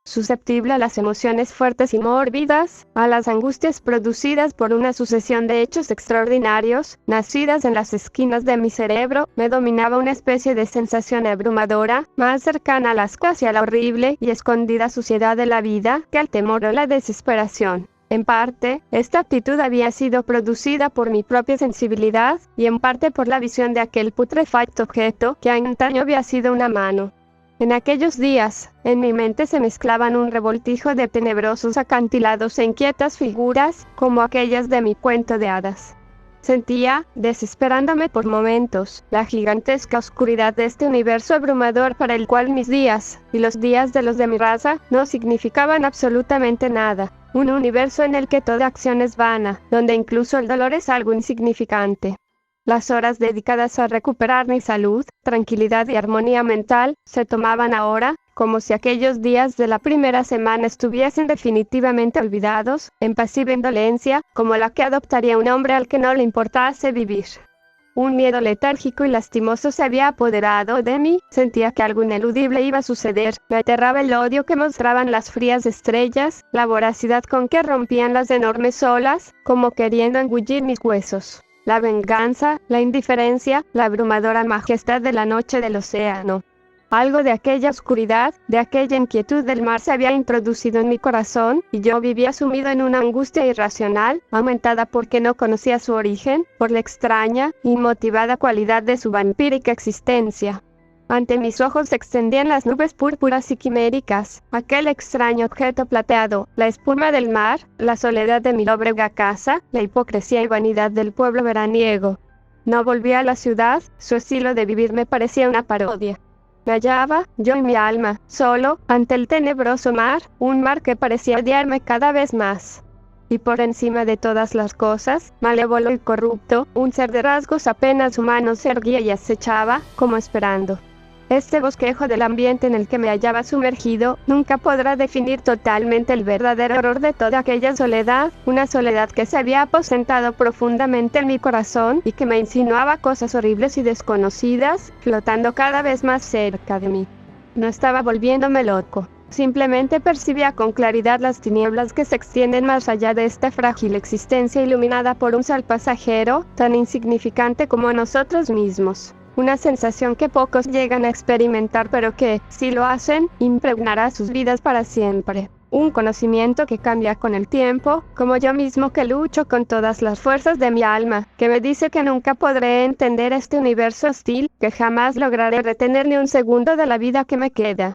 Susceptible a las emociones fuertes y mórbidas, a las angustias producidas por una sucesión de hechos extraordinarios, nacidas en las esquinas de mi cerebro, me dominaba una especie de sensación abrumadora, más cercana al asco hacia la horrible y escondida suciedad de la vida, que al temor o la desesperación. En parte, esta actitud había sido producida por mi propia sensibilidad, y en parte por la visión de aquel putrefacto objeto que antaño había sido una mano. En aquellos días, en mi mente se mezclaban un revoltijo de tenebrosos acantilados e inquietas figuras, como aquellas de mi cuento de hadas. Sentía, desesperándome por momentos, la gigantesca oscuridad de este universo abrumador para el cual mis días, y los días de los de mi raza, no significaban absolutamente nada. Un universo en el que toda acción es vana, donde incluso el dolor es algo insignificante. Las horas dedicadas a recuperar mi salud, tranquilidad y armonía mental, se tomaban ahora, como si aquellos días de la primera semana estuviesen definitivamente olvidados, en pasiva indolencia, como la que adoptaría un hombre al que no le importase vivir. Un miedo letárgico y lastimoso se había apoderado de mí, sentía que algo ineludible iba a suceder, me aterraba el odio que mostraban las frías estrellas, la voracidad con que rompían las enormes olas, como queriendo engullir mis huesos. La venganza, la indiferencia, la abrumadora majestad de la noche del océano. Algo de aquella oscuridad, de aquella inquietud del mar se había introducido en mi corazón, y yo vivía sumido en una angustia irracional, aumentada porque no conocía su origen, por la extraña, inmotivada cualidad de su vampírica existencia. Ante mis ojos se extendían las nubes púrpuras y quiméricas, aquel extraño objeto plateado, la espuma del mar, la soledad de mi lóbrega casa, la hipocresía y vanidad del pueblo veraniego. No volví a la ciudad, su estilo de vivir me parecía una parodia. Me hallaba, yo y mi alma, solo, ante el tenebroso mar, un mar que parecía odiarme cada vez más. Y por encima de todas las cosas, malévolo y corrupto, un ser de rasgos apenas humanos se erguía y acechaba, como esperando. Este bosquejo del ambiente en el que me hallaba sumergido, nunca podrá definir totalmente el verdadero horror de toda aquella soledad, una soledad que se había aposentado profundamente en mi corazón y que me insinuaba cosas horribles y desconocidas, flotando cada vez más cerca de mí. No estaba volviéndome loco. Simplemente percibía con claridad las tinieblas que se extienden más allá de esta frágil existencia iluminada por un sol pasajero, tan insignificante como nosotros mismos. Una sensación que pocos llegan a experimentar pero que, si lo hacen, impregnará sus vidas para siempre. Un conocimiento que cambia con el tiempo, como yo mismo que lucho con todas las fuerzas de mi alma, que me dice que nunca podré entender este universo hostil, que jamás lograré retener ni un segundo de la vida que me queda.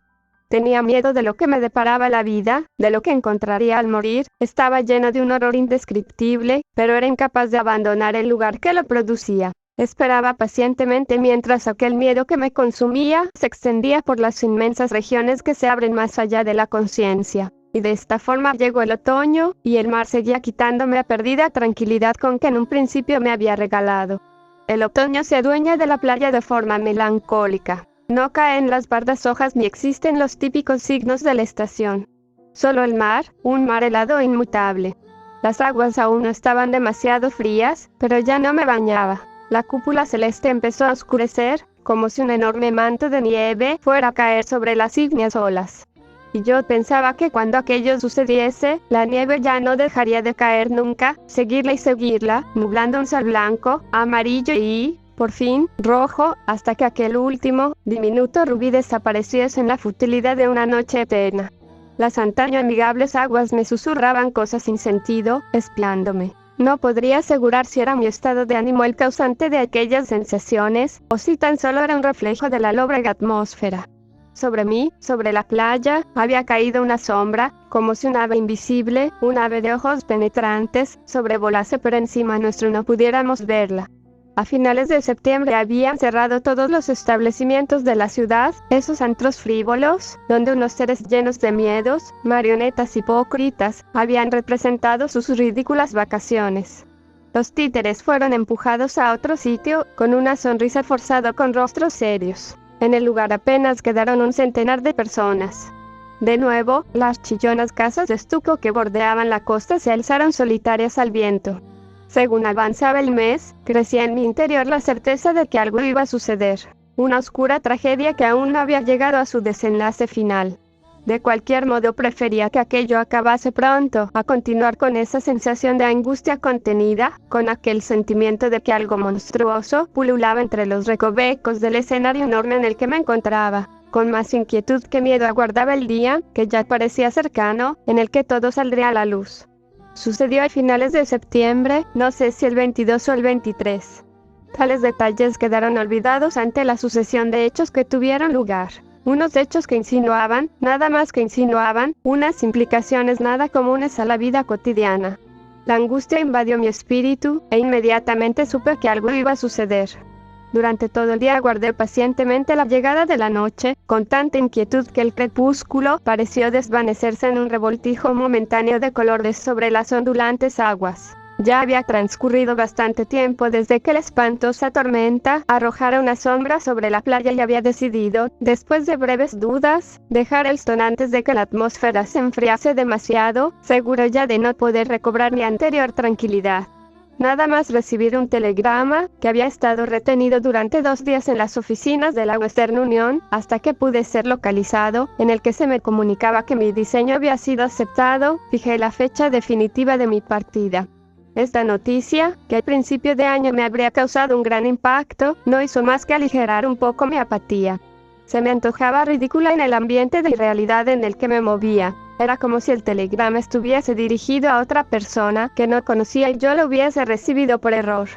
Tenía miedo de lo que me deparaba la vida, de lo que encontraría al morir, estaba lleno de un horror indescriptible, pero era incapaz de abandonar el lugar que lo producía. Esperaba pacientemente mientras aquel miedo que me consumía se extendía por las inmensas regiones que se abren más allá de la conciencia. Y de esta forma llegó el otoño, y el mar seguía quitándome la perdida tranquilidad con que en un principio me había regalado. El otoño se adueña de la playa de forma melancólica. No caen las pardas hojas ni existen los típicos signos de la estación. Solo el mar, un mar helado e inmutable. Las aguas aún no estaban demasiado frías, pero ya no me bañaba. La cúpula celeste empezó a oscurecer, como si un enorme manto de nieve fuera a caer sobre las ígneas olas. Y yo pensaba que cuando aquello sucediese, la nieve ya no dejaría de caer nunca, seguirla, nublando un sol blanco, amarillo y, por fin, rojo, hasta que aquel último, diminuto rubí desapareciese en la futilidad de una noche eterna. Las antaño amigables aguas me susurraban cosas sin sentido, espiándome. No podría asegurar si era mi estado de ánimo el causante de aquellas sensaciones, o si tan solo era un reflejo de la lóbrega atmósfera. Sobre mí, sobre la playa, había caído una sombra, como si un ave invisible, un ave de ojos penetrantes, sobrevolase por encima nuestro y no pudiéramos verla. A finales de septiembre habían cerrado todos los establecimientos de la ciudad, esos antros frívolos, donde unos seres llenos de miedos, marionetas hipócritas, habían representado sus ridículas vacaciones. Los títeres fueron empujados a otro sitio, con una sonrisa forzada con rostros serios. En el lugar apenas quedaron un centenar de personas. De nuevo, las chillonas casas de estuco que bordeaban la costa se alzaron solitarias al viento. Según avanzaba el mes, crecía en mi interior la certeza de que algo iba a suceder. Una oscura tragedia que aún no había llegado a su desenlace final. De cualquier modo prefería que aquello acabase pronto, a continuar con esa sensación de angustia contenida, con aquel sentimiento de que algo monstruoso pululaba entre los recovecos del escenario enorme en el que me encontraba. Con más inquietud que miedo aguardaba el día, que ya parecía cercano, en el que todo saldría a la luz. Sucedió a finales de septiembre, no sé si el 22 o el 23. Tales detalles quedaron olvidados ante la sucesión de hechos que tuvieron lugar. Unos hechos que insinuaban, nada más que insinuaban, unas implicaciones nada comunes a la vida cotidiana. La angustia invadió mi espíritu, e inmediatamente supe que algo iba a suceder. Durante todo el día aguardé pacientemente la llegada de la noche, con tanta inquietud que el crepúsculo pareció desvanecerse en un revoltijo momentáneo de colores sobre las ondulantes aguas. Ya había transcurrido bastante tiempo desde que la espantosa tormenta arrojara una sombra sobre la playa y había decidido, después de breves dudas, dejar Elston antes de que la atmósfera se enfriase demasiado, seguro ya de no poder recobrar mi anterior tranquilidad. Nada más recibir un telegrama, que había estado retenido durante 2 días en las oficinas de la Western Union, hasta que pude ser localizado, en el que se me comunicaba que mi diseño había sido aceptado, fijé la fecha definitiva de mi partida. Esta noticia, que al principio de año me habría causado un gran impacto, no hizo más que aligerar un poco mi apatía. Se me antojaba ridícula en el ambiente de irrealidad en el que me movía. Era como si el telegrama estuviese dirigido a otra persona que no conocía y yo lo hubiese recibido por error.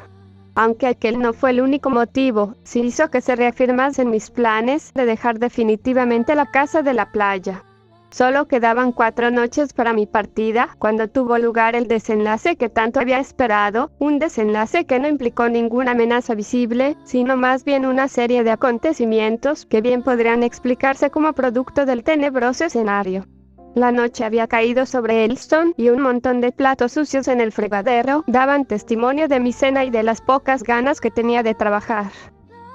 Aunque aquel no fue el único motivo, sí hizo que se reafirmasen mis planes de dejar definitivamente la casa de la playa. Solo quedaban 4 noches para mi partida, cuando tuvo lugar el desenlace que tanto había esperado, un desenlace que no implicó ninguna amenaza visible, sino más bien una serie de acontecimientos que bien podrían explicarse como producto del tenebroso escenario. La noche había caído sobre Elston y un montón de platos sucios en el fregadero daban testimonio de mi cena y de las pocas ganas que tenía de trabajar.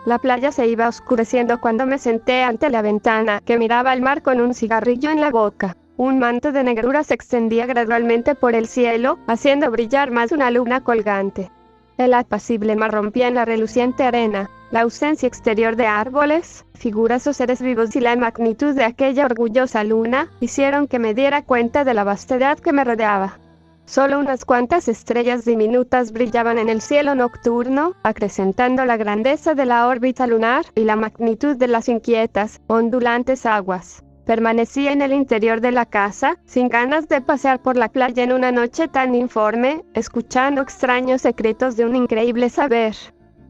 La playa se iba oscureciendo cuando me senté ante la ventana, que miraba al mar con un cigarrillo en la boca. Un manto de negrura se extendía gradualmente por el cielo, haciendo brillar más una luna colgante. El apacible mar rompía en la reluciente arena. La ausencia exterior de árboles, figuras o seres vivos y la magnitud de aquella orgullosa luna hicieron que me diera cuenta de la vastedad que me rodeaba. Solo unas cuantas estrellas diminutas brillaban en el cielo nocturno, acrecentando la grandeza de la órbita lunar y la magnitud de las inquietas, ondulantes aguas. Permanecí en el interior de la casa, sin ganas de pasear por la playa en una noche tan informe, escuchando extraños secretos de un increíble saber.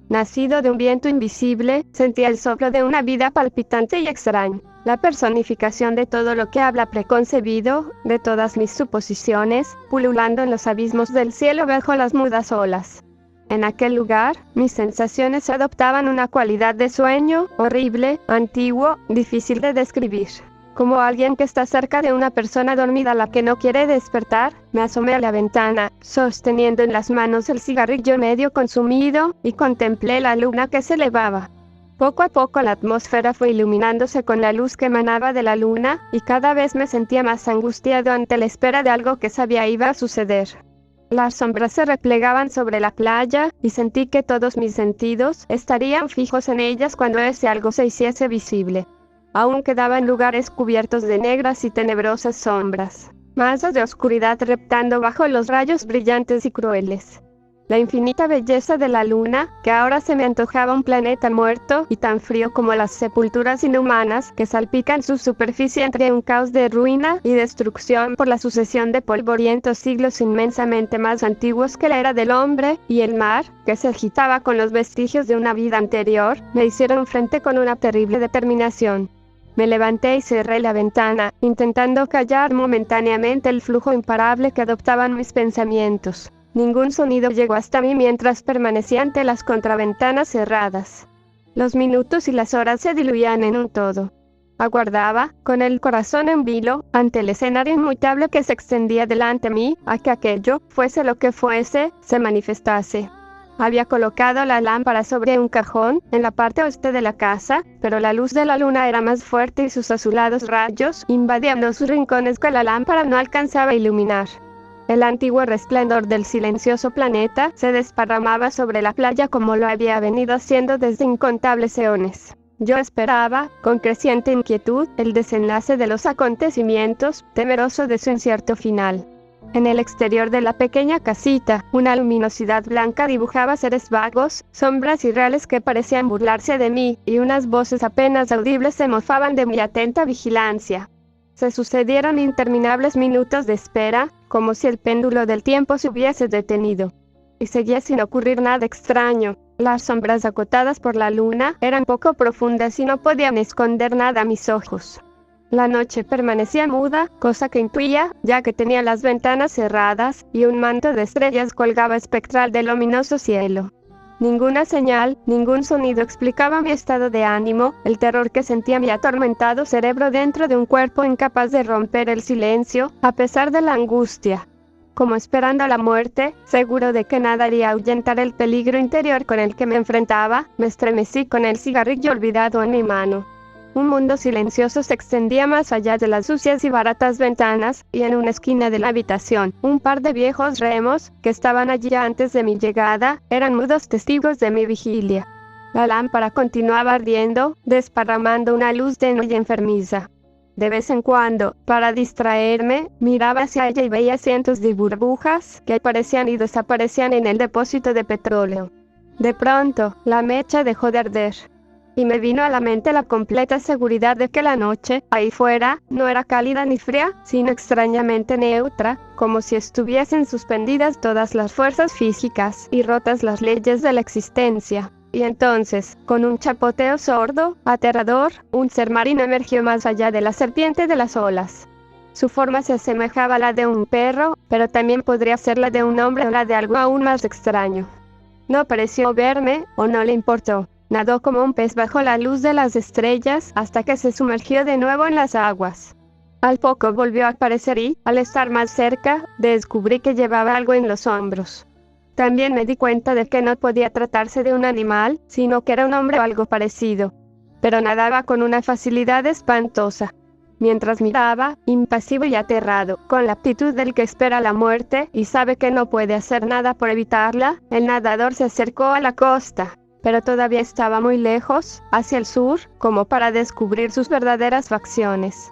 Nacido de un viento invisible, sentía el soplo de una vida palpitante y extraña. La personificación de todo lo que habla preconcebido, de todas mis suposiciones, pululando en los abismos del cielo bajo las mudas olas. En aquel lugar, mis sensaciones adoptaban una cualidad de sueño, horrible, antiguo, difícil de describir. Como alguien que está cerca de una persona dormida a la que no quiere despertar, me asomé a la ventana, sosteniendo en las manos el cigarrillo medio consumido, y contemplé la luna que se elevaba. Poco a poco la atmósfera fue iluminándose con la luz que emanaba de la luna, y cada vez me sentía más angustiado ante la espera de algo que sabía iba a suceder. Las sombras se replegaban sobre la playa, y sentí que todos mis sentidos estarían fijos en ellas cuando ese algo se hiciese visible. Aún quedaban lugares cubiertos de negras y tenebrosas sombras, masas de oscuridad reptando bajo los rayos brillantes y crueles. La infinita belleza de la luna, que ahora se me antojaba un planeta muerto y tan frío como las sepulturas inhumanas que salpican su superficie entre un caos de ruina y destrucción por la sucesión de polvorientos siglos inmensamente más antiguos que la era del hombre, y el mar, que se agitaba con los vestigios de una vida anterior, me hicieron frente con una terrible determinación. Me levanté y cerré la ventana, intentando callar momentáneamente el flujo imparable que adoptaban mis pensamientos. Ningún sonido llegó hasta mí mientras permanecía ante las contraventanas cerradas. Los minutos y las horas se diluían en un todo. Aguardaba, con el corazón en vilo, ante el escenario inmutable que se extendía delante de mí, a que aquello, fuese lo que fuese, se manifestase. Había colocado la lámpara sobre un cajón, en la parte oeste de la casa, pero la luz de la luna era más fuerte y sus azulados rayos invadían los rincones que la lámpara no alcanzaba a iluminar. El antiguo resplandor del silencioso planeta se desparramaba sobre la playa como lo había venido haciendo desde incontables eones. Yo esperaba, con creciente inquietud, el desenlace de los acontecimientos, temeroso de su incierto final. En el exterior de la pequeña casita, una luminosidad blanca dibujaba seres vagos, sombras irreales que parecían burlarse de mí, y unas voces apenas audibles se mofaban de mi atenta vigilancia. Se sucedieron interminables minutos de espera, como si el péndulo del tiempo se hubiese detenido. Y seguía sin ocurrir nada extraño. Las sombras acotadas por la luna eran poco profundas y no podían esconder nada a mis ojos. La noche permanecía muda, cosa que intuía, ya que tenía las ventanas cerradas, y un manto de estrellas colgaba espectral del luminoso cielo. Ninguna señal, ningún sonido explicaba mi estado de ánimo, el terror que sentía mi atormentado cerebro dentro de un cuerpo incapaz de romper el silencio, a pesar de la angustia. Como esperando a la muerte, seguro de que nada haría ahuyentar el peligro interior con el que me enfrentaba, me estremecí con el cigarrillo olvidado en mi mano. Un mundo silencioso se extendía más allá de las sucias y baratas ventanas, y en una esquina de la habitación, un par de viejos remos, que estaban allí antes de mi llegada, eran mudos testigos de mi vigilia. La lámpara continuaba ardiendo, desparramando una luz tenue y enfermiza. De vez en cuando, para distraerme, miraba hacia ella y veía cientos de burbujas que aparecían y desaparecían en el depósito de petróleo. De pronto, la mecha dejó de arder. Y me vino a la mente la completa seguridad de que la noche, ahí fuera, no era cálida ni fría, sino extrañamente neutra, como si estuviesen suspendidas todas las fuerzas físicas y rotas las leyes de la existencia. Y entonces, con un chapoteo sordo, aterrador, un ser marino emergió más allá de la serpiente de las olas. Su forma se asemejaba a la de un perro, pero también podría ser la de un hombre o la de algo aún más extraño. No pareció verme, o no le importó. Nadó como un pez bajo la luz de las estrellas hasta que se sumergió de nuevo en las aguas. Al poco volvió a aparecer y, al estar más cerca, descubrí que llevaba algo en los hombros. También me di cuenta de que no podía tratarse de un animal, sino que era un hombre o algo parecido. Pero nadaba con una facilidad espantosa. Mientras miraba, impasivo y aterrado, con la actitud del que espera la muerte y sabe que no puede hacer nada por evitarla, el nadador se acercó a la costa. Pero todavía estaba muy lejos, hacia el sur, como para descubrir sus verdaderas facciones.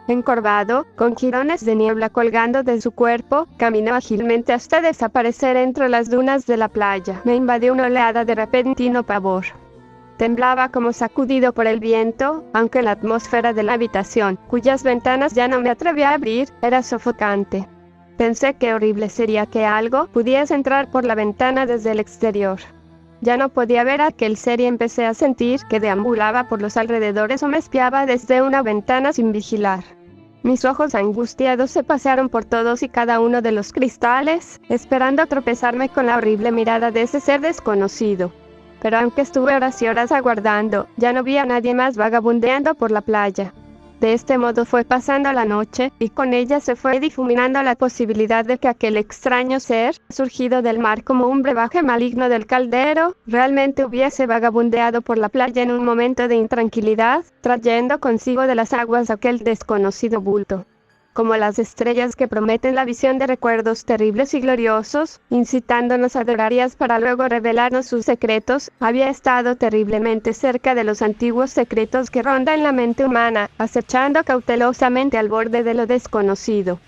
Encorvado, con jirones de niebla colgando de su cuerpo, caminó ágilmente hasta desaparecer entre las dunas de la playa. Me invadió una oleada de repentino pavor. Temblaba como sacudido por el viento, aunque la atmósfera de la habitación, cuyas ventanas ya no me atrevía a abrir, era sofocante. Pensé qué horrible sería que algo pudiese entrar por la ventana desde el exterior. Ya no podía ver a aquel ser y empecé a sentir que deambulaba por los alrededores o me espiaba desde una ventana sin vigilar. Mis ojos angustiados se pasearon por todos y cada uno de los cristales, esperando tropezarme con la horrible mirada de ese ser desconocido. Pero aunque estuve horas y horas aguardando, ya no vi a nadie más vagabundeando por la playa. De este modo fue pasando la noche, y con ella se fue difuminando la posibilidad de que aquel extraño ser, surgido del mar como un brebaje maligno del caldero, realmente hubiese vagabundeado por la playa en un momento de intranquilidad, trayendo consigo de las aguas aquel desconocido bulto. Como las estrellas que prometen la visión de recuerdos terribles y gloriosos, incitándonos a adorar para luego revelarnos sus secretos, había estado terriblemente cerca de los antiguos secretos que rondan la mente humana, acechando cautelosamente al borde de lo desconocido.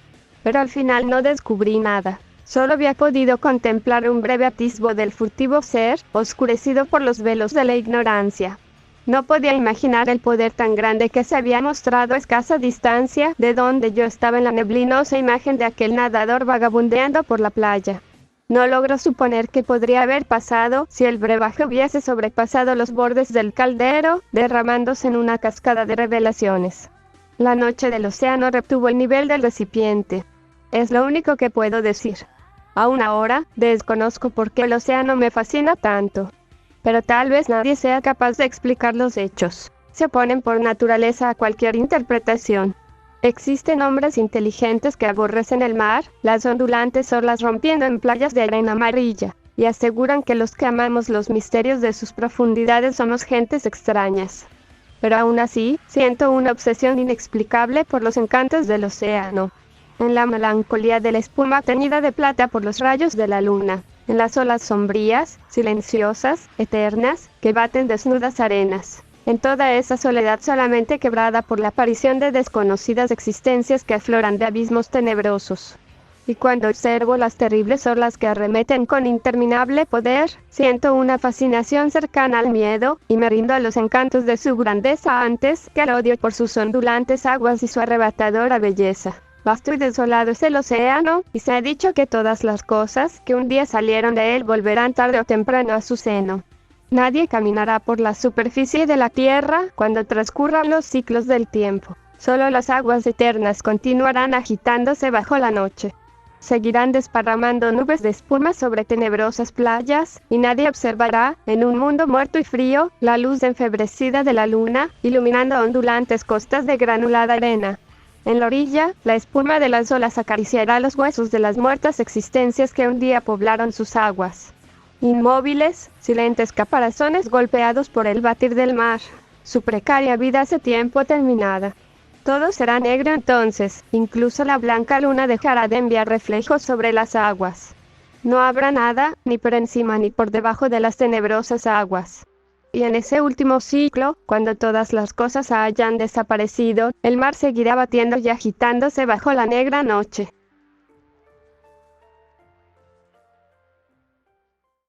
Pero al final no descubrí nada. Solo había podido contemplar un breve atisbo del furtivo ser, oscurecido por los velos de la ignorancia. No podía imaginar el poder tan grande que se había mostrado a escasa distancia de donde yo estaba en la neblinosa imagen de aquel nadador vagabundeando por la playa. No logro suponer qué podría haber pasado si el brebaje hubiese sobrepasado los bordes del caldero, derramándose en una cascada de revelaciones. La noche del océano retuvo el nivel del recipiente. Es lo único que puedo decir. Aún ahora, desconozco por qué el océano me fascina tanto. Pero tal vez nadie sea capaz de explicar los hechos. se oponen por naturaleza a cualquier interpretación. Existen hombres inteligentes que aborrecen el mar, las ondulantes olas rompiendo en playas de arena amarilla, y aseguran que los que amamos los misterios de sus profundidades somos gentes extrañas. Pero aún así, siento una obsesión inexplicable por los encantos del océano. En la melancolía de la espuma teñida de plata por los rayos de la luna, en las olas sombrías, silenciosas, eternas, que baten desnudas arenas. En toda esa soledad solamente quebrada por la aparición de desconocidas existencias que afloran de abismos tenebrosos. Y cuando observo las terribles olas que arremeten con interminable poder, siento una fascinación cercana al miedo, y me rindo a los encantos de su grandeza antes que al odio por sus ondulantes aguas y su arrebatadora belleza. Vasto y desolado es el océano, y se ha dicho que todas las cosas que un día salieron de él volverán tarde o temprano a su seno. Nadie caminará por la superficie de la tierra cuando transcurran los ciclos del tiempo. Solo las aguas eternas continuarán agitándose bajo la noche. Seguirán desparramando nubes de espuma sobre tenebrosas playas, y nadie observará, en un mundo muerto y frío, la luz enfebrecida de la luna, iluminando ondulantes costas de granulada arena. En la orilla, la espuma de las olas acariciará los huesos de las muertas existencias que un día poblaron sus aguas. Inmóviles, silentes caparazones golpeados por el batir del mar, su precaria vida hace tiempo terminada. Todo será negro entonces, incluso la blanca luna dejará de enviar reflejos sobre las aguas. No habrá nada, ni por encima ni por debajo de las tenebrosas aguas. Y en ese último ciclo, cuando todas las cosas hayan desaparecido, el mar seguirá batiendo y agitándose bajo la negra noche.